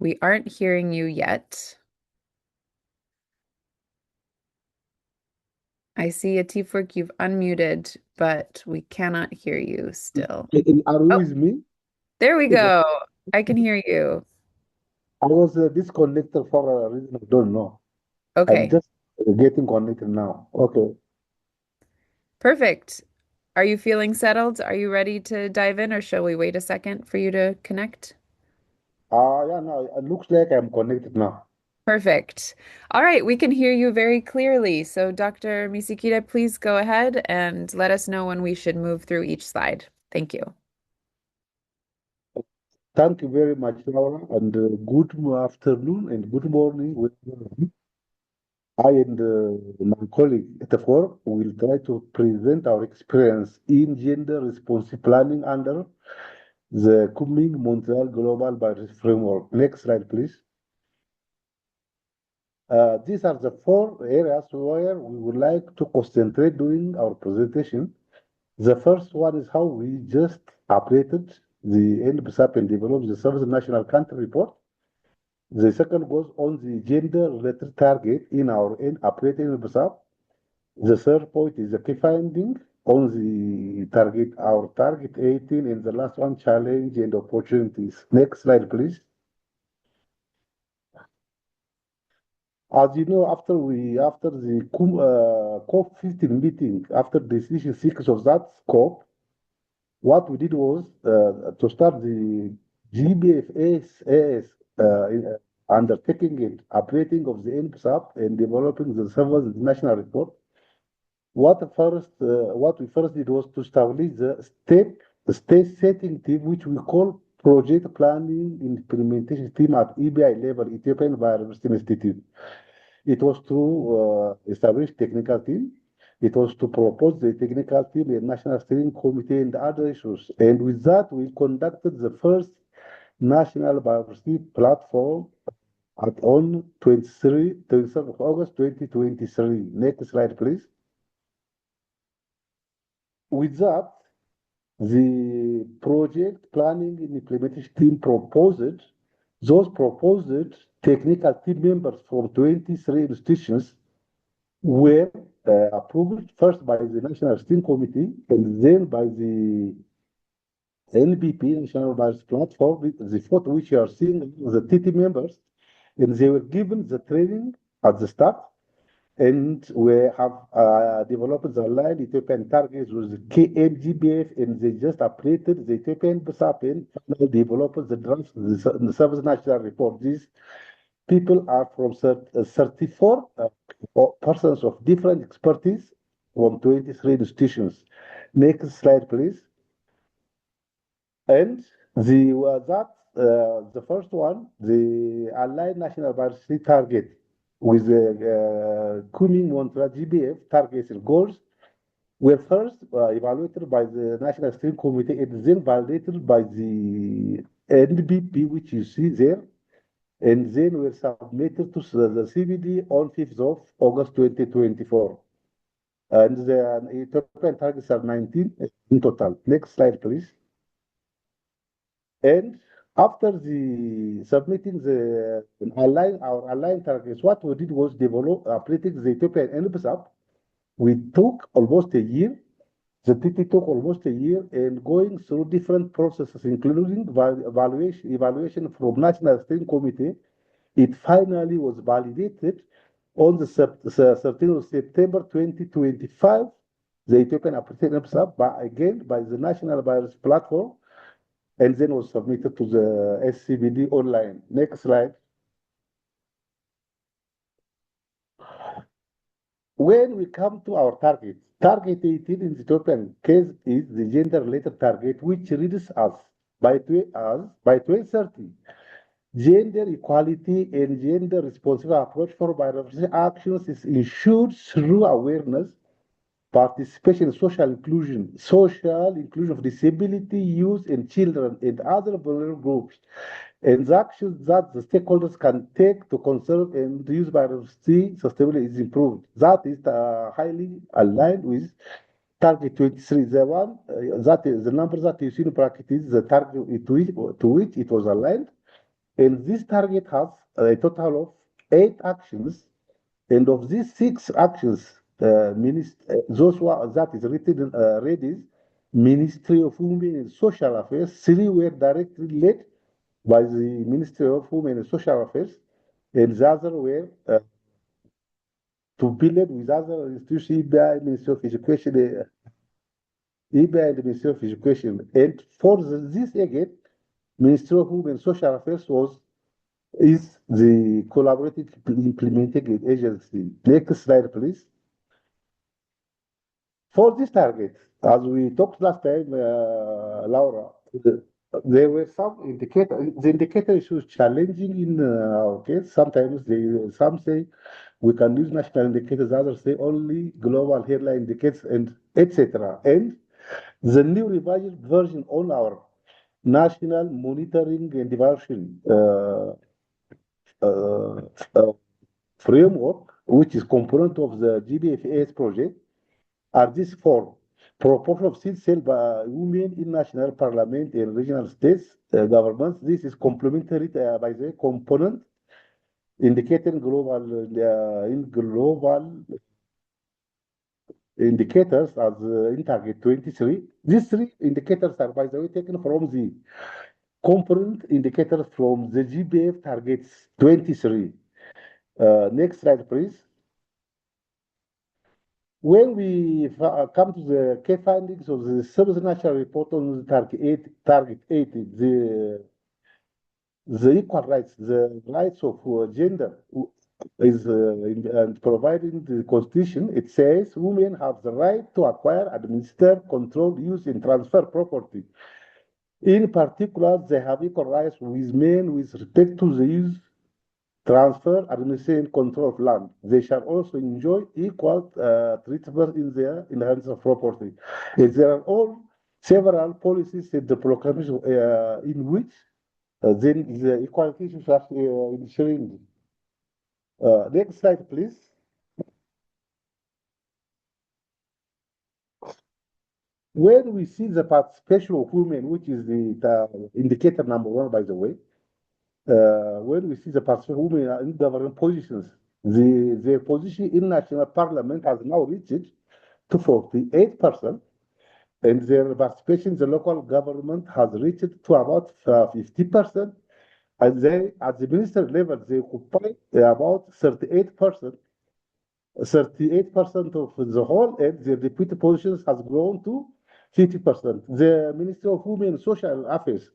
We aren't hearing you yet. I see Atifwork, you've unmuted, but we cannot hear you still. Are you Oh, with me? There we Is it- go. I can hear you. I was disconnected for a reason I don't know. I'm Okay, just getting connected now. Okay. perfect. Are you feeling settled? Are you ready to dive in, or shall we wait a second for you to connect? Yeah, no, it looks like I'm connected now. Perfect. All right, we can hear you very clearly. So, Dr. Misikita, please go ahead and let us know when we should move through each slide. Thank you. Thank you very much, Laura, and good afternoon and good morning. I and my colleague Etafor will try to present our experience in gender responsive planning under the Kunming-Montreal Global Biodiversity Framework. Next slide, please. These are the four areas where we would like to concentrate during our presentation. The first one is how we just updated the NBSAP and developed the Service National Country Report. The second goes on the gender-related target in our updated NBSAP. The third point is the key finding on the target, our target 18, and the last one, challenge and opportunities. Next slide, please. As you know, after the COP15 meeting, after decision 6 of that COP, what we did was to start the GBFAS undertaking it, updating of the NPSAP and developing the service national report. What we first did was to establish the state setting team, which we call Project Planning Implementation Team at EBI level, Ethiopian Biodiversity Institute. It was to establish technical team. It was to propose the technical team, a national steering committee, and other issues. And with that, we conducted the first national biodiversity platform on 27th of August 2023. Next slide, please. With that, the project planning and implementation team proposed technical team members from 23 institutions were approved first by the National Steering Committee and then by the NBP, National Biodiversity Platform, the photo which you are seeing, the TT members, and they were given the training at the start. And we have developed the aligned Ethiopian targets with the KMGBF, and they just updated the Ethiopian BSAP and finally developed the draft, the Service National Report. These people are from 34 persons of different expertise from 23 institutions. Next slide, please. And the first one, the Aligned National Biodiversity Target with the Kunming-Montreal GBF targets and goals were first evaluated by the National Steering Committee and then validated by the NBP, which you see there, and then were submitted to the CBD on 5th of August 2024. And the Ethiopian targets are 19 in total. Next slide, please. And after the submitting our aligned targets, what we did was develop updating the Ethiopian NBSAP. We took almost a year. The TT took almost a year and going through different processes, including evaluation from National Steering Committee. It finally was validated on the 13th of September 2025. The Ethiopian updated NBSAP by the National Biodiversity Platform, and then was submitted to the SCBD online. Next slide. When we come to our target 18 in the Ethiopian case is the gender-related target, which reads as by 2030, gender equality and gender responsive approach for biodiversity actions is ensured through awareness, participation, social inclusion of disability, youth, and children, and other vulnerable groups, and the actions that the stakeholders can take to conserve and use biodiversity sustainability is improved. That is highly aligned with target 23. The one that is the number that you see in bracket is the target to which it was aligned, and this target has a total of 8 actions. And of these 6 actions, those that is written read is Ministry of Women and Social Affairs. 3 were directly led by the Ministry of Women and Social Affairs, and the other were to be led with other institutions, EBI, Ministry of Education, EBI and Ministry of Education. And for this again, Ministry of Women and Social Affairs is the collaborative implementing agency. Next slide, please. For this target, as we talked last time, Laura, there were some indicators. The indicator is challenging in our case. Sometimes some say we can use national indicators, others say only global headline indicators, and etc. And the new revised version on our national monitoring and evaluation uh, uh, framework, which is component of the GBFAS project, are these four: proportion of seats held by women in national parliament and regional states governments. This is complementary by the component indicating global indicators as in target 23. These three indicators are, by the way, taken from the component indicators from the GBF targets 23. Next slide, please. When we come to the key findings of the sub-national report on target 8, the equal rights, the rights of gender is and providing the constitution, it says women have the right to acquire, administer, control, use, and transfer property. In particular, they have equal rights with men with respect to the use, transfer, administration, control of land. They shall also enjoy equal treatment in their inheritance of property. There are all several policies in the proclamation in which then the equality is ensuring. Next slide, please. When we see the participation of women, which is the indicator number 1, by the way, when we see the participation of women in government positions, their position in national parliament has now reached to 48%, and their participation in the local government has reached to about 50%. And they, at the minister level, they occupy about 38%. 38% of the whole, and their deputy positions has grown to 50%. The Ministry of Women and Social Affairs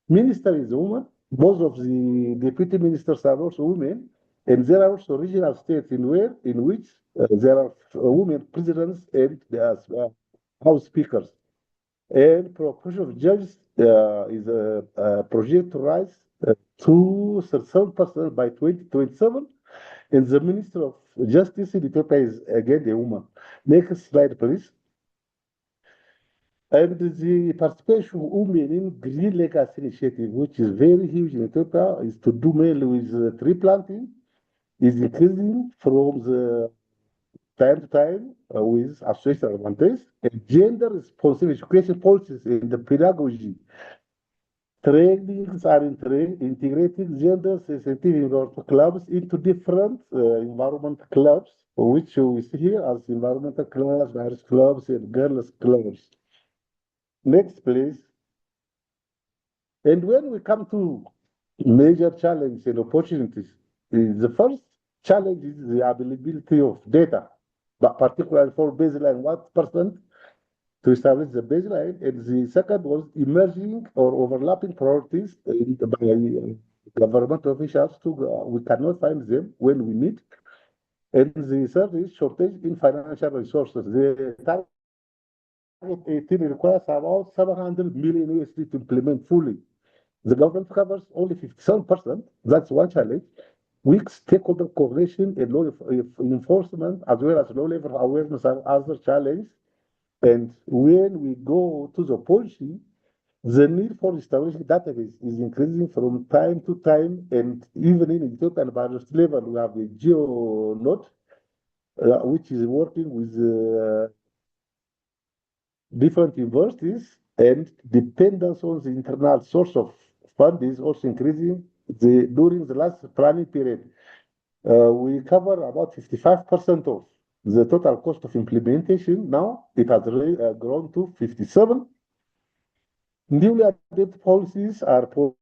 minister is a woman. Most of the deputy ministers are also women, and there are also regional states in which there are women presidents and house speakers. And proportion of judges is projected to rise to 37% by 2027. And the Minister of Justice in Ethiopia is again a woman. Next slide, please. And the participation of women in Green Legacy Initiative, which is very huge in Ethiopia, is to do mainly with tree planting, is increasing from the time to time with association advantage, and gender responsive education policies in the pedagogy. Trainings are integrating gender sensitive environmental clubs into different environment clubs, which we see here as environmental clubs, marriage clubs, and girls clubs. Next, please. And when we come to major challenges and opportunities, the first challenge is the availability of data, but particularly for baseline, what percent to establish the baseline. And the second was emerging or overlapping priorities by government officials. We cannot find them when we need. And the third is shortage in financial resources. The target 18 requires about 700 million USD to implement fully. The government covers only 57%. That's one challenge. Weak stakeholder coordination and law enforcement, as well as low level awareness, are other challenges. And when we go to the policy, the need for establishing database is increasing from time to time. And even in Ethiopian biodiversity level, we have the GeoNode, which is working with different universities, and dependence on the internal source of fund is also increasing. During the last planning period, we cover about 55% of The total cost of implementation now, it has grown to 57. Newly adopted policies are policy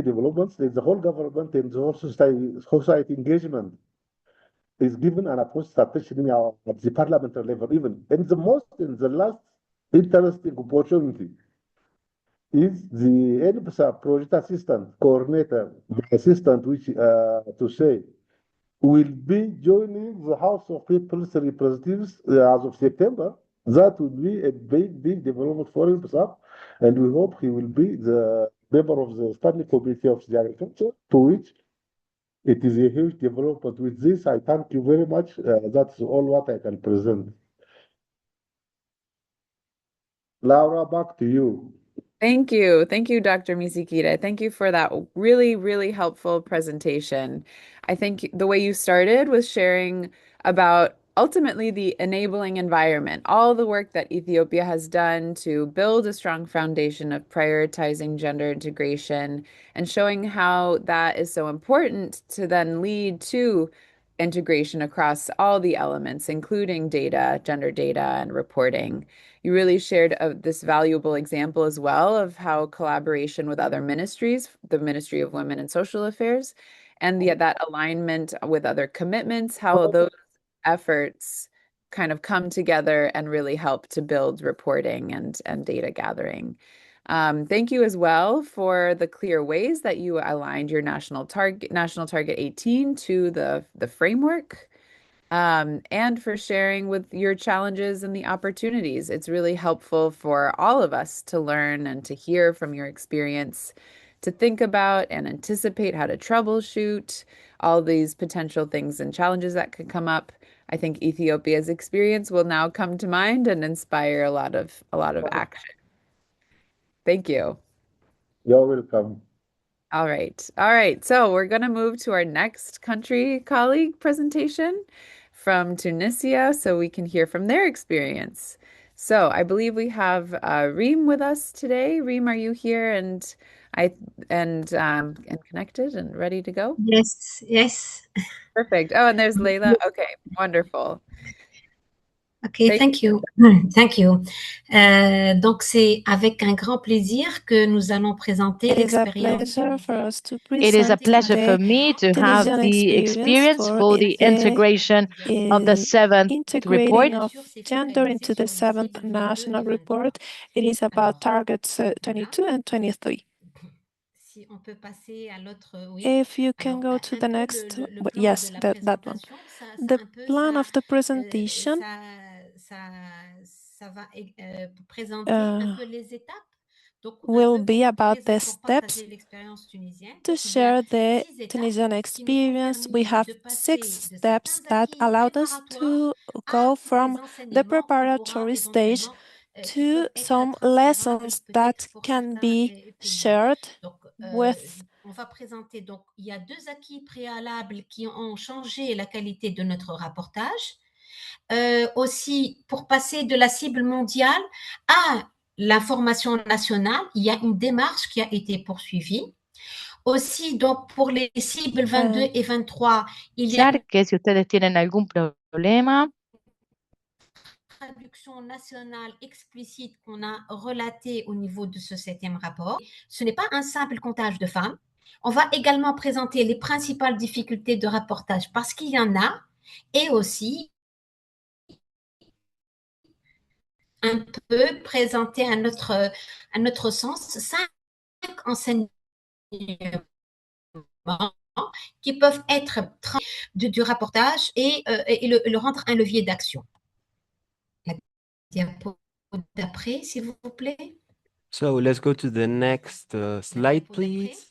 developments. The whole government and the whole society engagement is given an approach attention at the parliamentary level, even. And in the last interesting opportunity is the NPSA project assistant coordinator, my assistant, which to say will be joining the House of People's Representatives as of September. That would be a big development for NPSA, and we hope he will be the member of the Standing Committee of the Agriculture, to which it is a huge development. With this, I thank you very much. That's all what I can present. Laura, back to you. Thank you. Thank you, Dr. Misikita. Thank you for that really, really helpful presentation. I think the way you started was sharing about ultimately the enabling environment, all the work that Ethiopia has done to build a strong foundation of prioritizing gender integration and showing how that is so important to then lead to integration across all the elements, including data, gender data, and reporting. You really shared this valuable example as well of how collaboration with other ministries, the Ministry of Women and Social Affairs, and that alignment with other commitments, how those efforts kind of come together and really help to build reporting and data gathering. Thank you as well for the clear ways that you aligned your national target 18 to the framework, and for sharing with your challenges and the opportunities. It's really helpful for all of us to learn and to hear from your experience, to think about and anticipate how to troubleshoot all these potential things and challenges that could come up. I think Ethiopia's experience will now come to mind and inspire a lot of action. Thank you. You're welcome. All right. All right. So we're going to move to our next country colleague presentation from Tunisia so we can hear from their experience. So I believe we have Reem with us today. Reem, are you here I and connected and ready to go? Yes, yes. Perfect. Oh, and there's Layla. Okay, wonderful. Okay, thank you. Thank you. Donc, c'est avec un grand plaisir que nous allons présenter l'expérience. It is a pleasure for me to have the experience for the integration of the seventh report. Gender into the seventh national report. It is about targets 22 and 23. Si on peut passer à l'autre, oui. If you can go to the next, yes, that one. The plan of the presentation ça va présenter un peu les étapes. Donc, will be about the steps to share the Tunisian experience. We have 6 steps that allowed us to go from the preparatory stage to some lessons that can be shared with. On va présenter, donc il y a 2 acquis préalables qui ont changé la qualité de notre rapportage. Aussi, pour passer de la cible mondiale à l'information nationale, il y a une démarche qui a été poursuivie. Aussi, donc, pour les cibles 22 et 23, il y a Que si ustedes tienen algún problema, traduction nationale explicite qu'on a relatée au niveau de ce 7e rapport. Ce n'est pas un simple comptage de femmes. On va également présenter les principales difficultés de rapportage parce qu'il y en a, et aussi un peu présenter à notre sens 5 enseignements qui peuvent être du rapportage et le rendre un levier d'action. La diapo d'après, s'il vous plaît. So let's go to the next slide, please.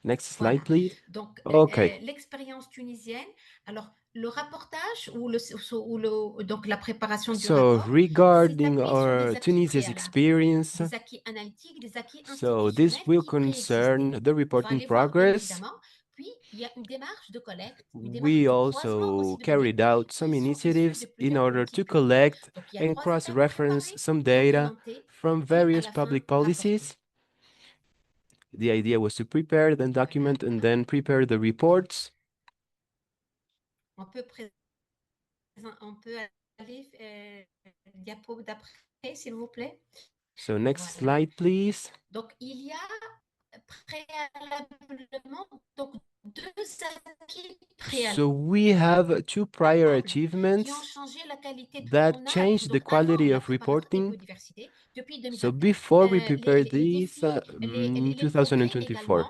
Next slide, please. Donc, okay. L'expérience tunisienne. Alors, le rapportage donc la préparation du So rapport, regarding our Tunisia's experience, des acquis analytiques, des acquis so this will concern the reporting progress. Puis, il y a une démarche de collecte, we also carried out some initiatives in order to collect and cross-reference some data from various public policies. The idea was to prepare, then document, and then prepare the reports. On peut, on peut aller diapo d'après, s'il vous plaît. So next slide, please. Donc, il y a préalablement donc, deux acquis préalables. So we have two prior achievements that changed the quality of reporting. So before we prepared this in 2024.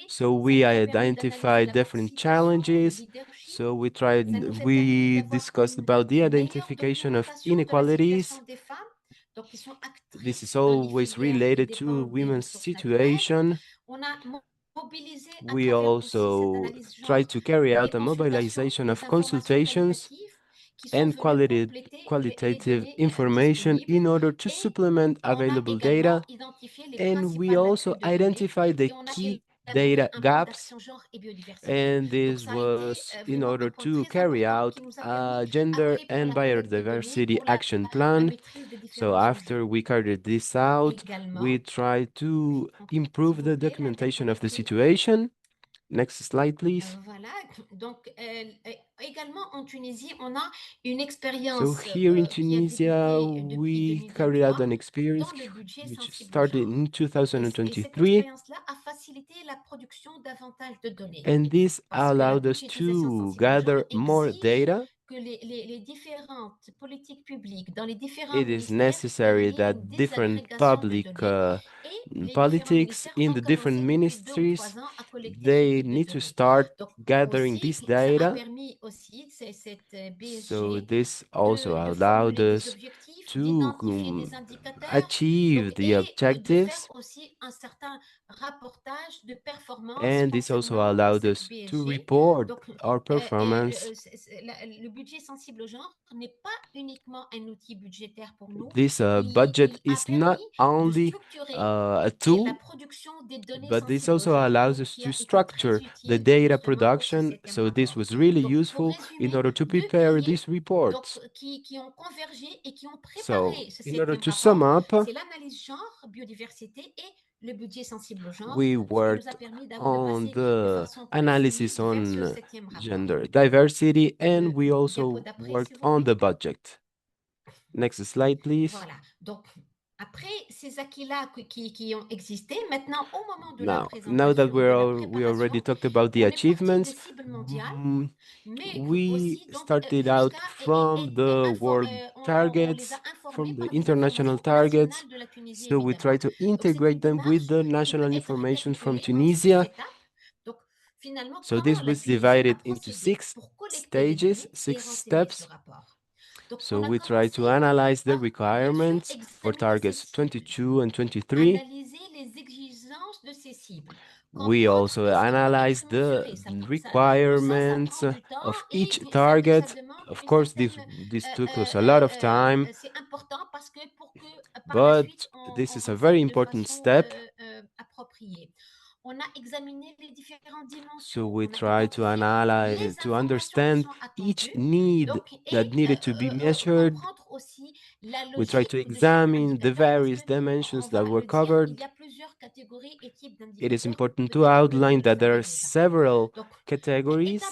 So we identified different challenges. So we discussed about the identification of inequalities. This is always related to women's situation. We also try to carry out a mobilization of consultations and qualitative information in order to supplement available data. And we also identify the key data gaps. And this was in order to carry out a gender and biodiversity action plan. So after we carried this out, we tried to improve the documentation of the situation. Next slide, please. So here in Tunisia, we carried out an experience which started in 2023. And this allowed us to gather more data. It is necessary that different public politics in the different ministries, they need to start gathering this data. So this also allowed us to achieve the objectives. And this also allowed us to report our performance. This budget is not only a tool, but this also allows us to structure the data production. So this was really useful in order to prepare these reports. So in order to sum up, we worked on the analysis on gender diversity, and we also worked on the budget. Next slide, please. Now that we already talked about the achievements, we started out from the world targets, from the international targets. So we try to integrate them with the national information from Tunisia. So this was divided into 6 stages, 6 steps. So we try to analyze the requirements for targets 22 and 23. We also analyze the requirements of each target. Of course, this took us a lot of time, but this is a very important step. So we try to analyze, to understand each need that needed to be measured. We try to examine the various dimensions that were covered. It is important to outline that there are several categories.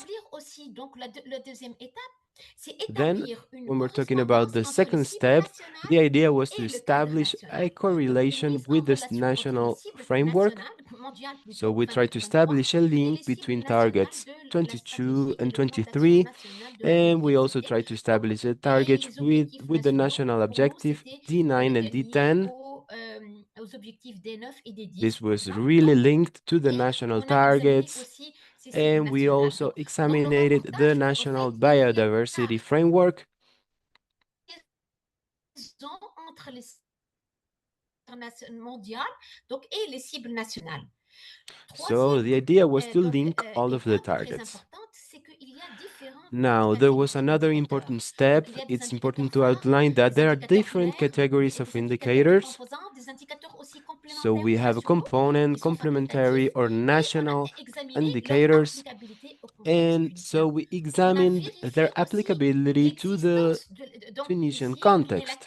Then, when we're talking about the second step, the idea was to establish a correlation with this national framework. So we try to establish a link between targets 22 and 23, and we also try to establish a target with the national objective D9 and D10. This was really linked to the national targets, and we also examined the national biodiversity framework. So the idea was to link all of the targets. Now, there was another important step. It's important to outline that there are different categories of indicators. So we have a component, complementary, or national indicators. And so we examined their applicability to the Tunisian context.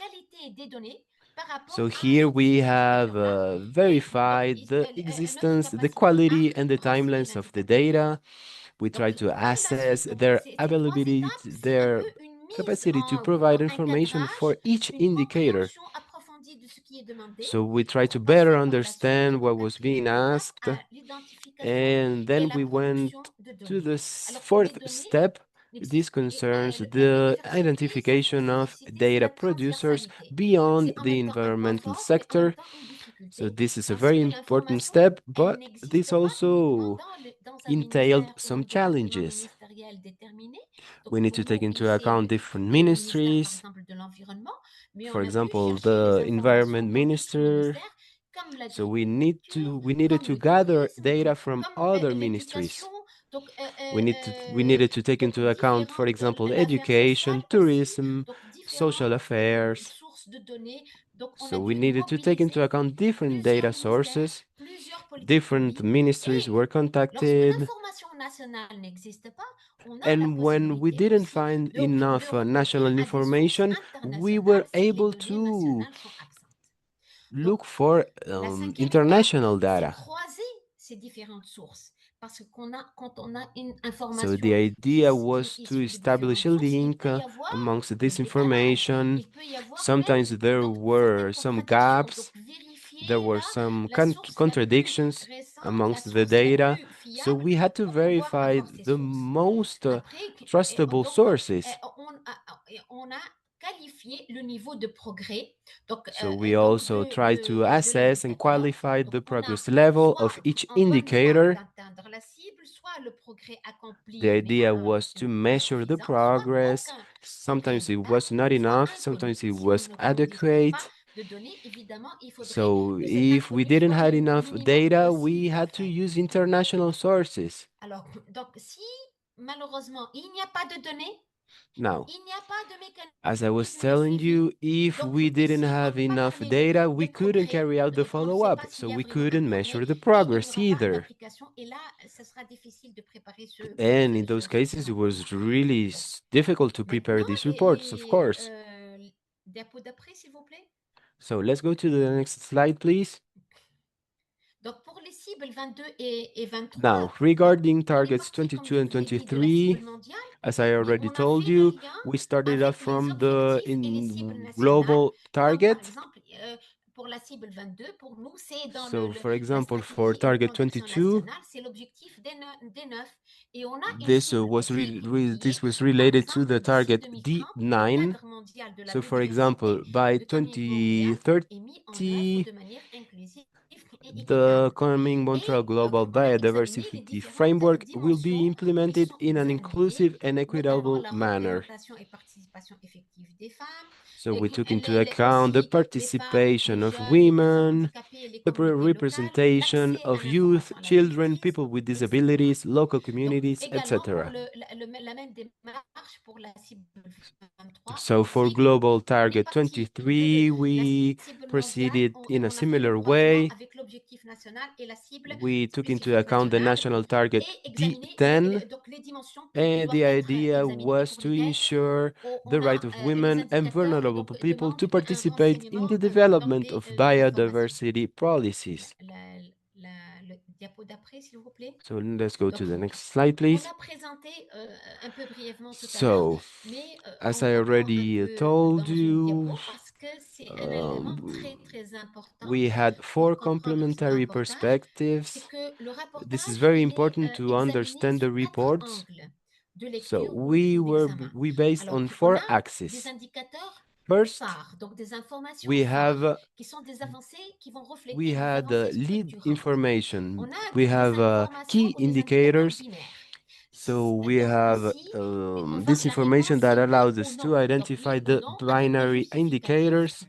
So here we have verified the existence, the quality, and the timelines of the data. We try to assess their availability, their capacity to provide information for each indicator. So we try to better understand what was being asked. And then we went to the fourth step. This concerns the identification of data producers beyond the environmental sector. So this is a very important step, but this also entailed some challenges. We need to take into account different ministries. For example, the environment minister. So we needed to gather data from other ministries. We needed to take into account, for example, education, tourism, social affairs. So we needed to take into account different data sources. Different ministries were contacted. And when we didn't find enough national information, we were able to look for international data. So the idea was to establish a link amongst this information. Sometimes there were some gaps, there were some contradictions amongst the data. So we had to verify the most trustable sources. So we also try to assess and qualify the progress level of each indicator. The idea was to measure the progress. Sometimes it was not enough, sometimes it was adequate. So if we didn't have enough data, we had to use international sources. Now, as I was telling you, if we didn't have enough data, we couldn't carry out the follow-up, so we couldn't measure the progress either. And in those cases, it was really difficult to prepare these reports, of course. So let's go to the next slide, please. Now, regarding targets 22 and 23, as I already told you, we started off from the global target. So, for example, for target 22, this was related to the target D9. So, for example, by 2030, the Kunming-Montreal Global Biodiversity Framework will be implemented in an inclusive and equitable manner. So we took into account the participation of women, the representation of youth, children, people with disabilities, local communities, etc. So for Global Target 23, we proceeded in a similar way. We took into account the national target D10, and the idea was to ensure the right of women and vulnerable people to participate in the development of biodiversity policies. So let's go to the next slide, please. So, as I already told you, we had 4 complementary perspectives. This is very important to understand the reports. So we based on 4 axes. First, we had lead information. We have key indicators. So we have this information that allows us to identify the binary indicators.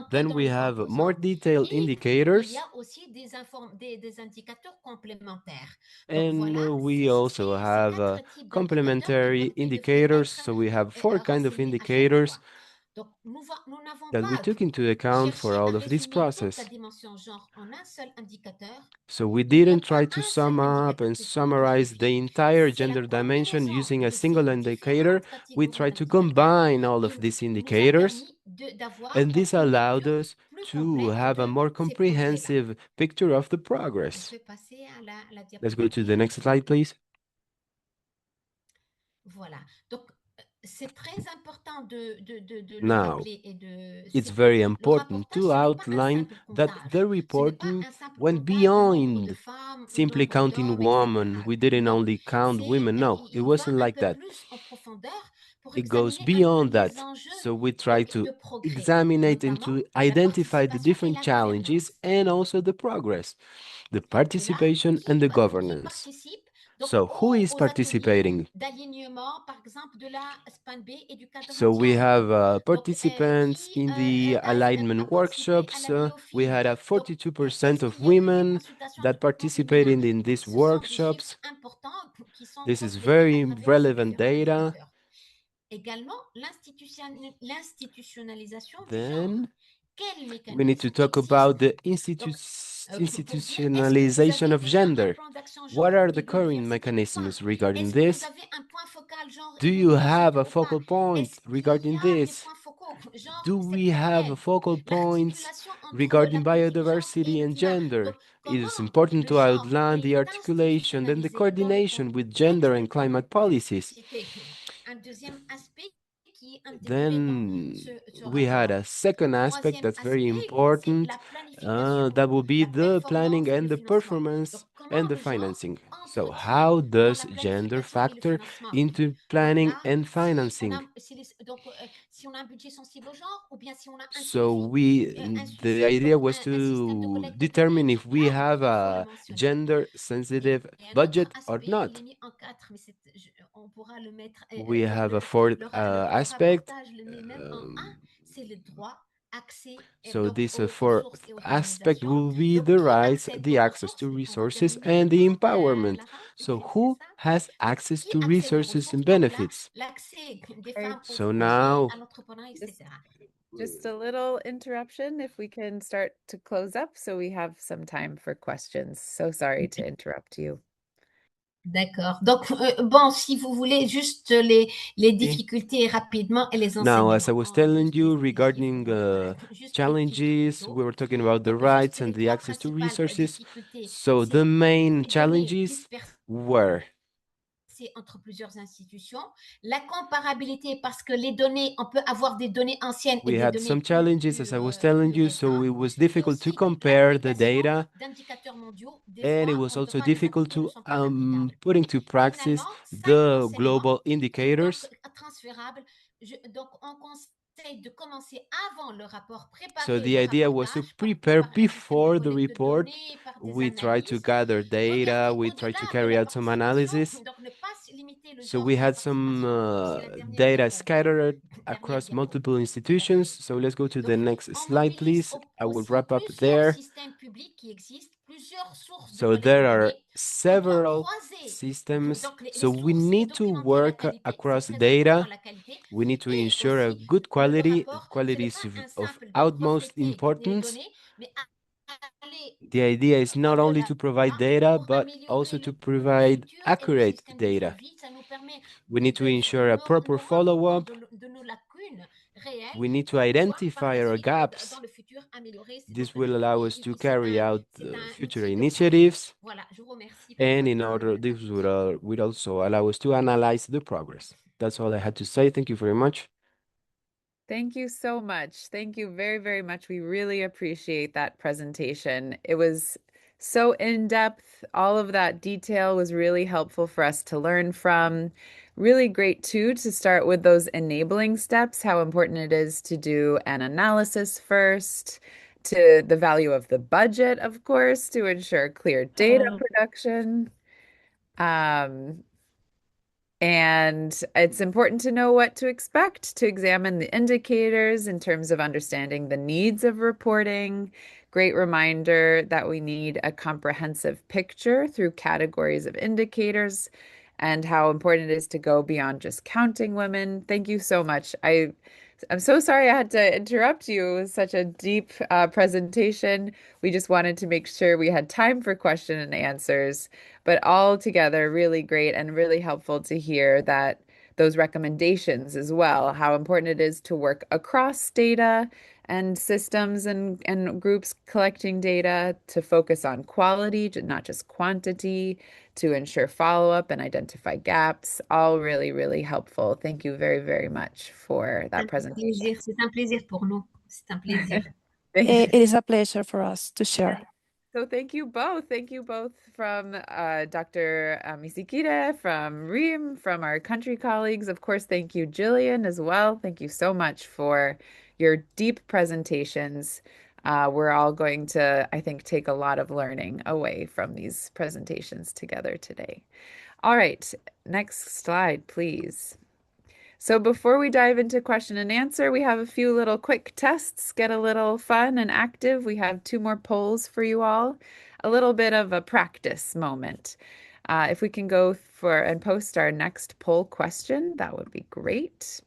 Then we have more detailed indicators. And we also have complementary indicators. So we have 4 kinds of indicators. that we took into account for all of this process. So we didn't try to sum up and summarize the entire gender dimension using a single indicator. We tried to combine all of these indicators, and this allowed us to have a more comprehensive picture of the progress. Let's go to the next slide, please. Voilà. Donc, c'est très important de le Now, rappeler et de... it's very important to outline that the reporting went beyond simply counting women. We didn't only count women. No, it wasn't like that. It goes beyond that. So we try to examine it and to identify the different challenges and also the progress, the participation and the governance. So who is participating? So we have participants in the alignment workshops. We had a 42% of women that participated in these workshops. This is very relevant data. Then we need to talk about the institutionalization of gender. What are the current mechanisms regarding this? Do you have a focal point regarding this? Do we have focal points regarding biodiversity and gender? It is important to outline the articulation and the coordination with gender and climate policies. Then we had a second aspect that's very important. That will be the planning and the performance and the financing. So how does gender factor into planning and financing? So the idea was to determine if we have a gender sensitive budget or not. We have a fourth aspect. So this fourth aspect will be the rights, the access to resources, and the empowerment. So who has access to resources and benefits? So now, just a little interruption if we can start to close up so we have some time for questions. So sorry to interrupt you. D'accord. Donc, bon, si vous voulez juste les difficultés rapidement et les enseignements. Now, as I was telling you regarding challenges, we were talking about the rights and the access to resources. So the main challenges were entre plusieurs institutions. La comparabilité, parce que les données, on peut avoir des données anciennes et we des had données some plus, challenges, as I was telling you, so it was difficult to compare the data, and it was also difficult to put into practice the global indicators. So the idea was to prepare before the report. We try to gather data, we try to carry out some analysis. So we had some data scattered across multiple institutions. So let's go to the next slide, please. I will wrap up there. So there are several systems. So we need to work across data. We need to ensure a good quality. Quality is of utmost importance. The idea is not only to provide data, but also to provide accurate data. We need to ensure a proper follow-up. We need to identify our gaps. This will allow us to carry out future initiatives. And in order, this would also allow us to analyze the progress. That's all I had to say. Thank you very much. Thank you so much. Thank you very, very much. We really appreciate that presentation. It was so in-depth. All of that detail was really helpful for us to learn from. Really great too to start with those enabling steps, how important it is to do an analysis first, to the value of the budget, of course, to ensure clear data production. And it's important to know what to expect, to examine the indicators in terms of understanding the needs of reporting. Great reminder that we need a comprehensive picture through categories of indicators and how important it is to go beyond just counting women. Thank you so much. I I'm so sorry I had to interrupt you. It was such a deep presentation. We just wanted to make sure we had time for question and answers, but all together, really great and really helpful to hear that those recommendations as well, how important it is to work across data and systems and groups collecting data to focus on quality, not just quantity, to ensure follow-up and identify gaps. All really, really helpful. Thank you very, very much for that presentation. C'est un plaisir pour nous. C'est un plaisir. It is a pleasure for us to share. So thank you both. Thank you both from Dr. Misikita, from Reem, from our country colleagues. Of course, thank you, Jillian, as well. Thank you so much for your deep presentations. We're all going to, I think, take a lot of learning away from these presentations together today. All right, next slide, please. So before we dive into question and answer, we have a few little quick tests, get a little fun and active. We have two more polls for you all, a little bit of a practice moment. If we can go for and post our next poll question, that would be great.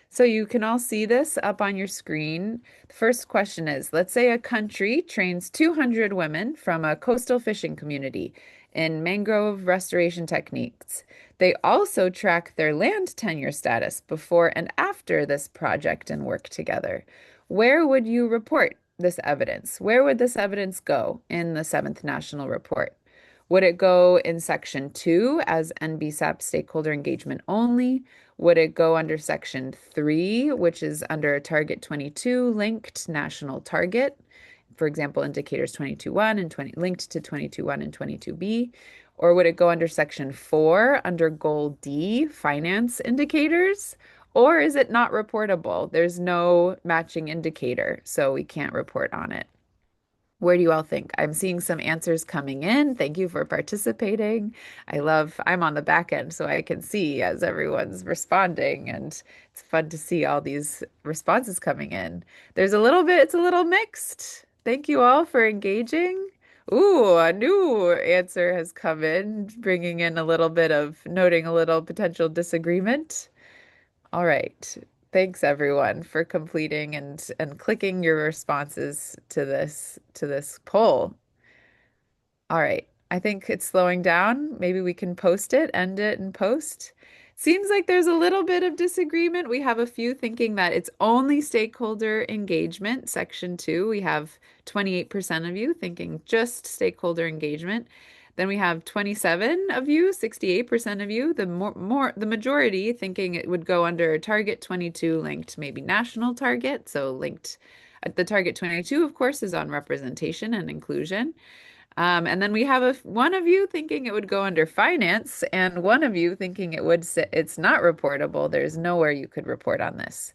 So you can all see this up on your screen. The first question is, let's say a country trains 200 women from a coastal fishing community in mangrove restoration techniques. They also track their land tenure status before and after this project and work together. Where would you report this evidence? Where would this evidence go in the 7th National Report? Would it go in Section 2 as NBSAP stakeholder engagement only? Would it go under Section 3, which is under Target 22, linked national target? For example, indicators 22.1 and 20 linked to 22.1 and 22B. Or would it go under Section 4 under Goal D, finance indicators? Or is it not reportable? There's no matching indicator, so we can't report on it. Where do you all think? I'm seeing some answers coming in. Thank you for participating. I'm on the back end, so I can see as everyone's responding, and it's fun to see all these responses coming in. It's a little mixed. Thank you all for engaging. Ooh, a new answer has come in, bringing in a little bit of noting a little potential disagreement. All right. Thanks everyone for completing and clicking your responses to this poll. All right. I think it's slowing down. Maybe we can post it, end it and post. Seems like there's a little bit of disagreement. We have a few thinking that it's only stakeholder engagement, Section 2. We have 28% of you thinking just stakeholder engagement. Then we have 27 of you, 68% of you, the majority thinking it would go under Target 22 linked, maybe national target. So linked, the Target 22, of course, is on representation and inclusion. And then we have one of you thinking it would go under finance, and one of you thinking it's not reportable. There's nowhere you could report on this.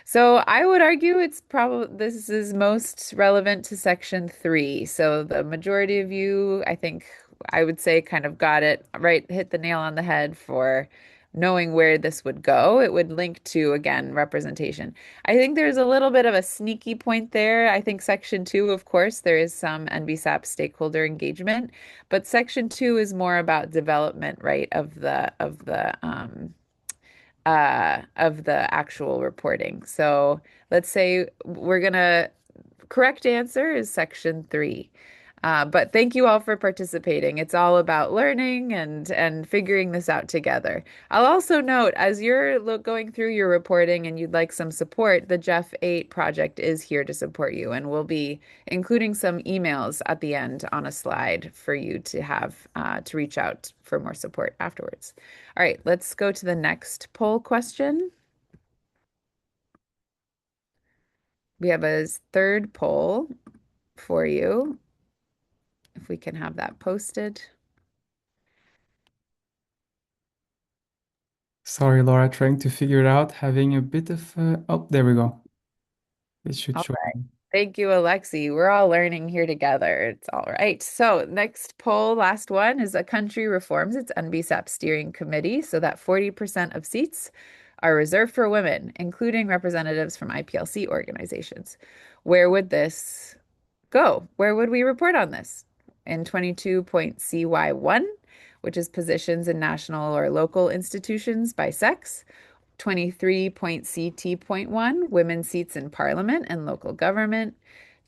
So I would argue this is most relevant to Section 3. So the majority of you, I think I would say kind of got it right, hit the nail on the head for knowing where this would go. It would link to, again, representation. I think there's a little bit of a sneaky point there. I think Section 2, of course, there is some NBSAP stakeholder engagement, but Section 2 is more about development, right, of the actual reporting. So let's say correct answer is Section 3. But thank you all for participating. It's all about learning and figuring this out together. I'll also note, as you're going through your reporting and you'd like some support, the Jeff 8 project is here to support you, and we'll be including some emails at the end on a slide for you to have to reach out for more support afterwards. All right, let's go to the next poll question. We have a third poll for you. If we can have that posted. Sorry, Laura, trying to figure it out, having a bit of, oh, there we go. It should All show. right. Thank you, Alexi. We're all learning here together. It's all right. So next poll, last one, is a country reforms its NBSAP steering committee so that 40% of seats are reserved for women, including representatives from IPLC organizations. Where would this go? Where would we report on this? In 22.CY1, which is positions in national or local institutions by sex, 23.CT.1, Women's Seats in Parliament and Local Government,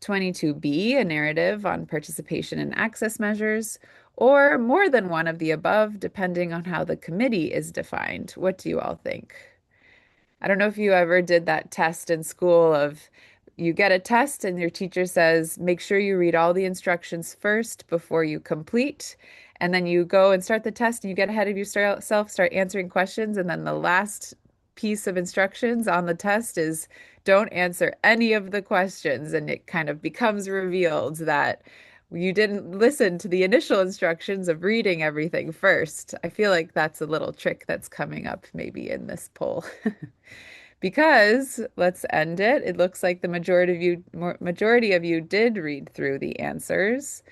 22B, a narrative on participation and access measures, or more than one of the above, depending on how the committee is defined. What do you all think? I don't know if you ever did that test in school of you get a test and your teacher says, make sure you read all the instructions first before you complete. And then you go and start the test and you get ahead of yourself, start answering questions. And then the last piece of instructions on the test is don't answer any of the questions. And it kind of becomes revealed that you didn't listen to the initial instructions of reading everything first. I feel like that's a little trick that's coming up maybe in this poll. Because let's end it. It looks like the majority of you did read through the answers.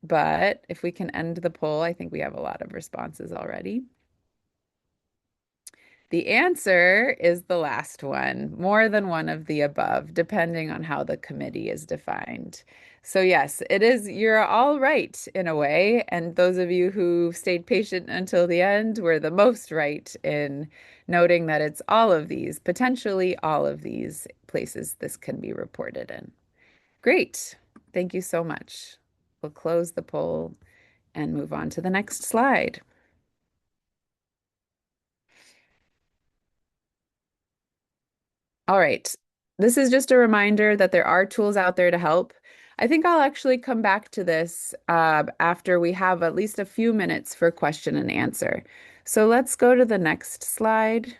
But if we can end the poll, I think we have a lot of responses already. The answer is the last one, more than one of the above, depending on how the committee is defined. So yes, it is, you're all right in a way. And those of you who stayed patient until the end were the most right in noting that it's all of these, potentially all of these places this can be reported in. Great. Thank you so much. We'll close the poll and move on to the next slide. All right. This is just a reminder that there are tools out there to help. I think I'll actually come back to this after we have at least a few minutes for question and answer. So let's go to the next slide.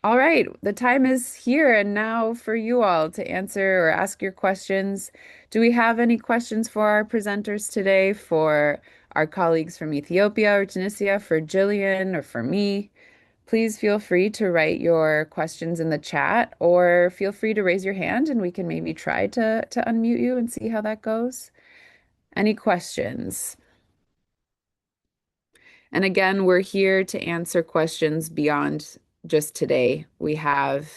All right, the time is here and now for you all to answer or ask your questions. Do we have any questions for our presenters today, for our colleagues from Ethiopia or Tunisia, for Jillian or for me? Please feel free to write your questions in the chat or feel free to raise your hand and we can maybe try to unmute you and see how that goes. Any questions? And again, we're here to answer questions beyond just today. We have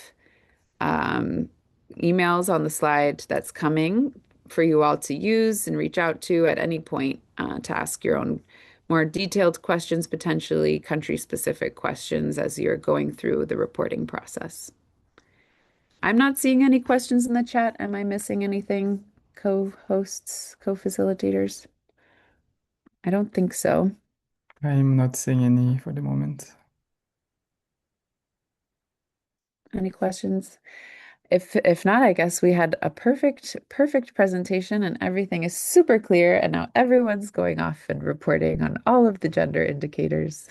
emails on the slide that's coming for you all to use and reach out to at any point to ask your own more detailed questions, potentially country-specific questions as you're going through the reporting process. I'm not seeing any questions in the chat. Am I missing anything, co-hosts, co-facilitators? I don't think so. I'm not seeing any for the moment. Any questions? If not, I guess we had a perfect presentation and everything is super clear and now everyone's going off and reporting on all of the gender indicators.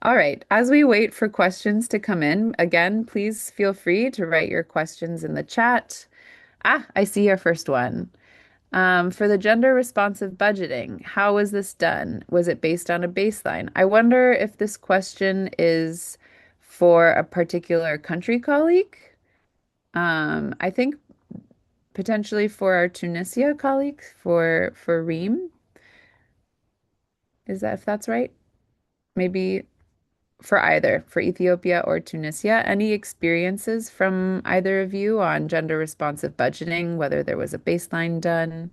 All right, as we wait for questions to come in, again, please feel free to write your questions in the chat. I see your first one. For the gender responsive budgeting, how was this done? Was it based on a baseline? I wonder if this question is for a particular country colleague. I think potentially for our Tunisia colleagues, for Reem. Is that if that's right? Maybe for either, for Ethiopia or Tunisia. Any experiences from either of you on gender responsive budgeting, whether there was a baseline done?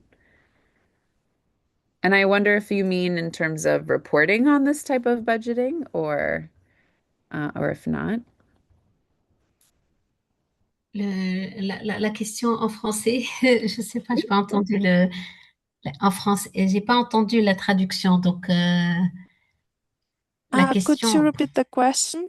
And I wonder if you mean in terms of reporting on this type of budgeting or if not. La question en français, je sais pas, j'ai pas entendu en français, j'ai pas entendu la traduction, donc la question. Could you repeat the question?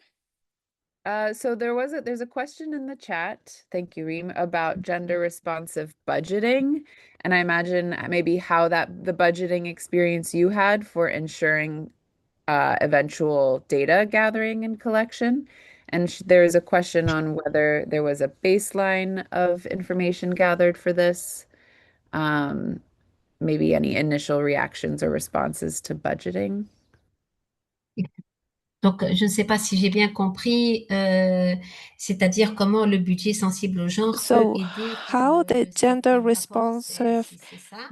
So there's a question in the chat, thank you, Reem, about gender responsive budgeting. And I imagine maybe how the budgeting experience you had for ensuring eventual data gathering and collection. And there's a question on whether there was a baseline of information gathered for this. Maybe any initial reactions or responses to budgeting. Donc, je ne sais pas si j'ai bien compris, c'est-à-dire comment le budget sensible au genre peut aider how the gender responsive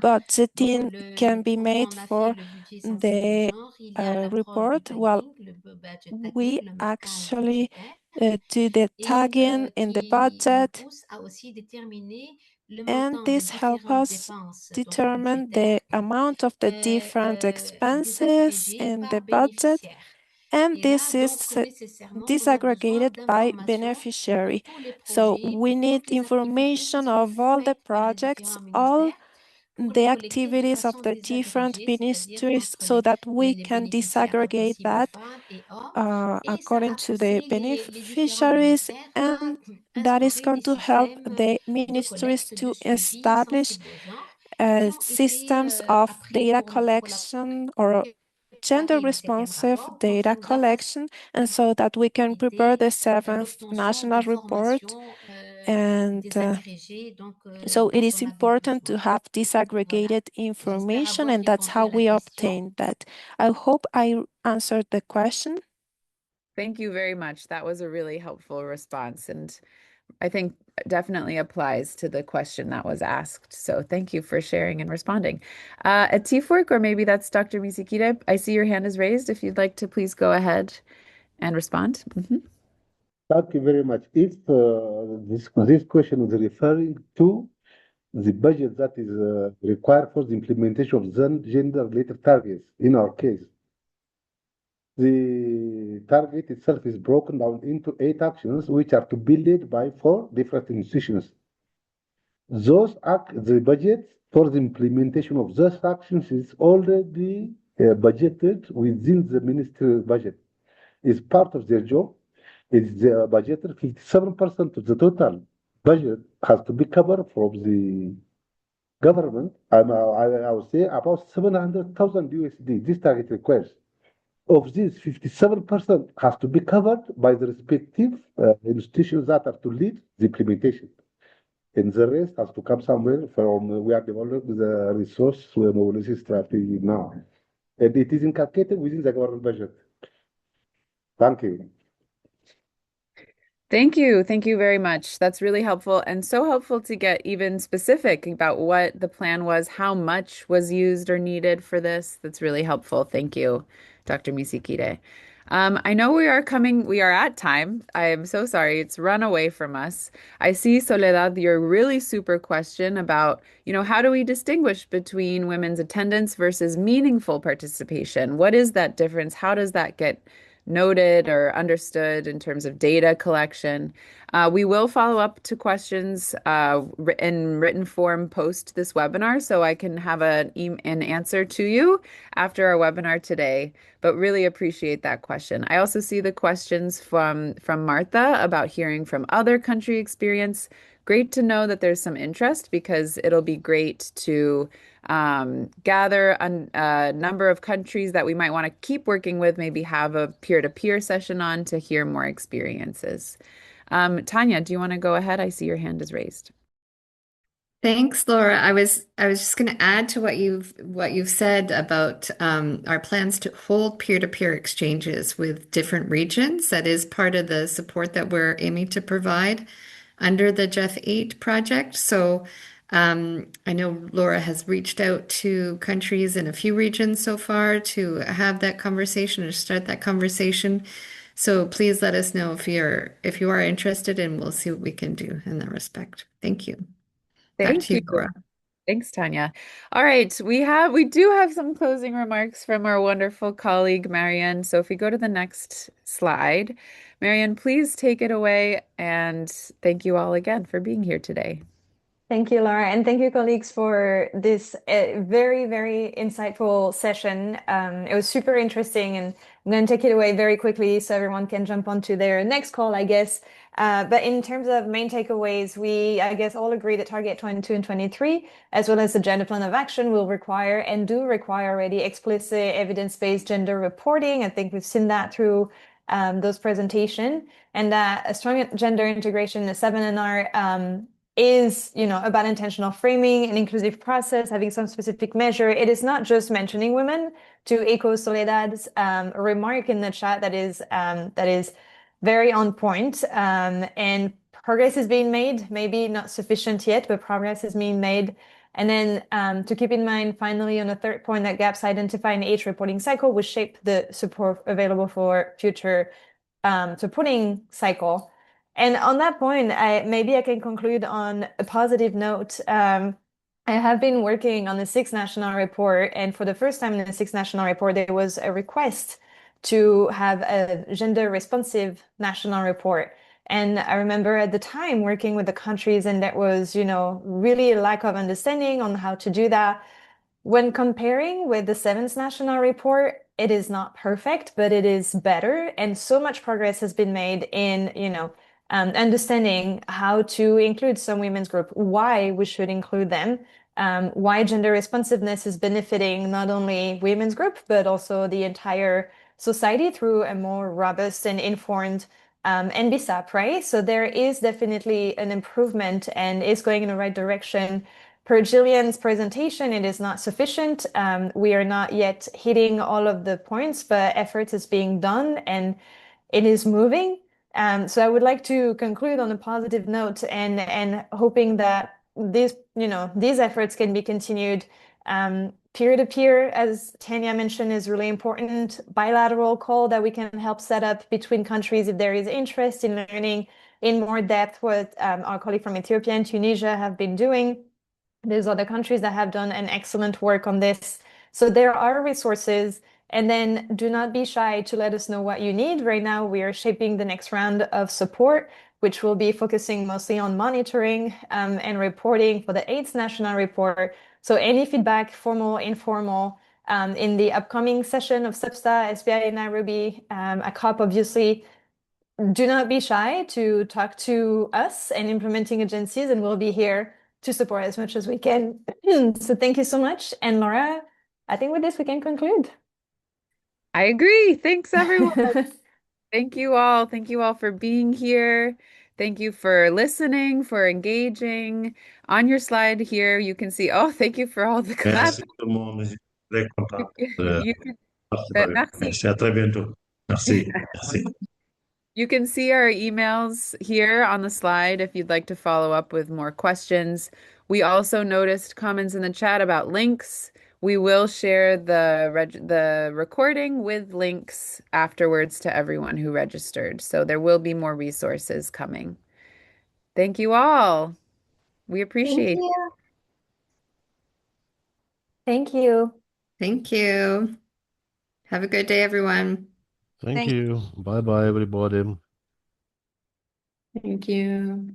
budgeting can be made for the report. Well, we actually do the tagging in the budget, and this helps us determine the amount of the different expenses in the budget. And this is disaggregated by beneficiary. So we need information of all the projects, all the activities of the different ministries so that we can disaggregate that according to the beneficiaries, and that is going to help the ministries to establish systems of data collection or gender responsive data collection, and so that we can prepare the 7th national report. And so it is important to have disaggregated information, and that's how we obtain that. I hope I answered the question. Thank you very much. That was a really helpful response, and I think definitely applies to the question that was asked. So thank you for sharing and responding. Atifork, or maybe that's Dr. Misikita, I see your hand is raised. If you'd like to please go ahead and respond. Thank you very much. If this question is referring to the budget that is required for the implementation of gender-related targets, in our case, the target itself is broken down into 8 actions, which are to be led by 4 different institutions. The budget for the implementation of those actions is already budgeted within the ministry budget. It's part of their job. It's budgeted 57% of the total budget has to be covered from the government. I would say about 700,000 USD. This target requires. Of this, 57% has to be covered by the respective institutions that are to lead the implementation. And the rest has to come somewhere from, we are developing the resource mobilization strategy now. And it is inculcated within the government budget. Thank you. Thank you. Thank you very much. That's really helpful, and so helpful to get even specific about what the plan was, how much was used or needed for this. That's really helpful. Thank you, Dr. Misikite. I know we are at time. I am so sorry. It's run away from us. I see, Soledad, your really super question about, how do we distinguish between women's attendance versus meaningful participation? What is that difference? How does that get noted or understood in terms of data collection? We will follow up to questions in written form post this webinar, so I can have an answer to you after our webinar today, but really appreciate that question. I also see the questions from Martha about hearing from other country experience. Great to know that there's some interest, because it'll be great to gather a number of countries that we might want to keep working with, maybe have a peer-to-peer session on to hear more experiences. Tanya, do you want to go ahead? I see your hand is raised. Thanks, Laura. I was just going to add to what you've said about our plans to hold peer-to-peer exchanges with different regions. That is part of the support that we're aiming to provide under the Jeff 8 project. So I know Laura has reached out to countries in a few regions so far to have that conversation or start that conversation. So please let us know if you are interested, and we'll see what we can do in that respect. Thank you. Back to you, Laura. Thanks, Tanya. All right, we do have some closing remarks from our wonderful colleague, Marianne. So if we go to the next slide, Marianne, please take it away, and thank you all again for being here today. Thank you, Laura, and thank you, colleagues, for this very, very insightful session. It was super interesting, and I'm going to take it away very quickly so everyone can jump onto their next call, I guess. But in terms of main takeaways, we, I guess, all agree that Target 22 and 23, as well as the Gender Plan of Action, will require and do require already explicit evidence-based gender reporting. I think we've seen that through those presentations, and a strong gender integration in the 7NR is, about intentional framing, an inclusive process, having some specific measure. It is not just mentioning women. To echo Soledad's remark in the chat, that is very on point, and progress is being made. Maybe not sufficient yet, but progress is being made. And then to keep in mind, finally, on the third point, that gaps identified in each reporting cycle will shape the support available for future supporting cycle. And on that point, maybe I can conclude on a positive note. I have been working on the 6th National Report, and for the first time in the 6th National Report, there was a request to have a gender responsive national report. And I remember at the time working with the countries, and that was, really a lack of understanding on how to do that. When comparing with the seventh national report, it is not perfect, but it is better. And so much progress has been made in, understanding how to include some women's group, why we should include them, why gender responsiveness is benefiting not only women's group, but also the entire society through a more robust and informed NBSAP, right? So there is definitely an improvement and is going in the right direction. Per Jillian's presentation, it is not sufficient. We are not yet hitting all of the points, but efforts is being done and it is moving. So I would like to conclude on a positive note and hoping that these efforts can be continued. Peer-to-peer, as Tanya mentioned, is really important. Bilateral call that we can help set up between countries if there is interest in learning in more depth what our colleague from Ethiopia and Tunisia have been doing. There's other countries that have done an excellent work on this. So there are resources. And then do not be shy to let us know what you need. Right now, we are shaping the next round of support, which will be focusing mostly on monitoring and reporting for the AIDS national report. So any feedback, formal, informal, in the upcoming session of SEPSA, SBI in Nairobi, a COP, obviously, do not be shy to talk to us and implementing agencies, and we'll be here to support as much as we can. So thank you so much. And Laura, I think with this, we can conclude. I agree. Thanks, everyone. Thank you all. Thank you all for being here. Thank you for listening, for engaging. On your slide here, you can see, oh, thank you for all the clap. Merci tout le monde. Je suis très content de You can, participer. merci. Merci, à très bientôt. Merci. Merci. You can see our emails here on the slide if you'd like to follow up with more questions. We also noticed comments in the chat about links. We will share the recording with links afterwards to everyone who registered. So there will be more resources coming. Thank you all. We appreciate it. Thank you. Thank you. Have a good day, everyone. Thank you. Bye bye, everybody. Thank you.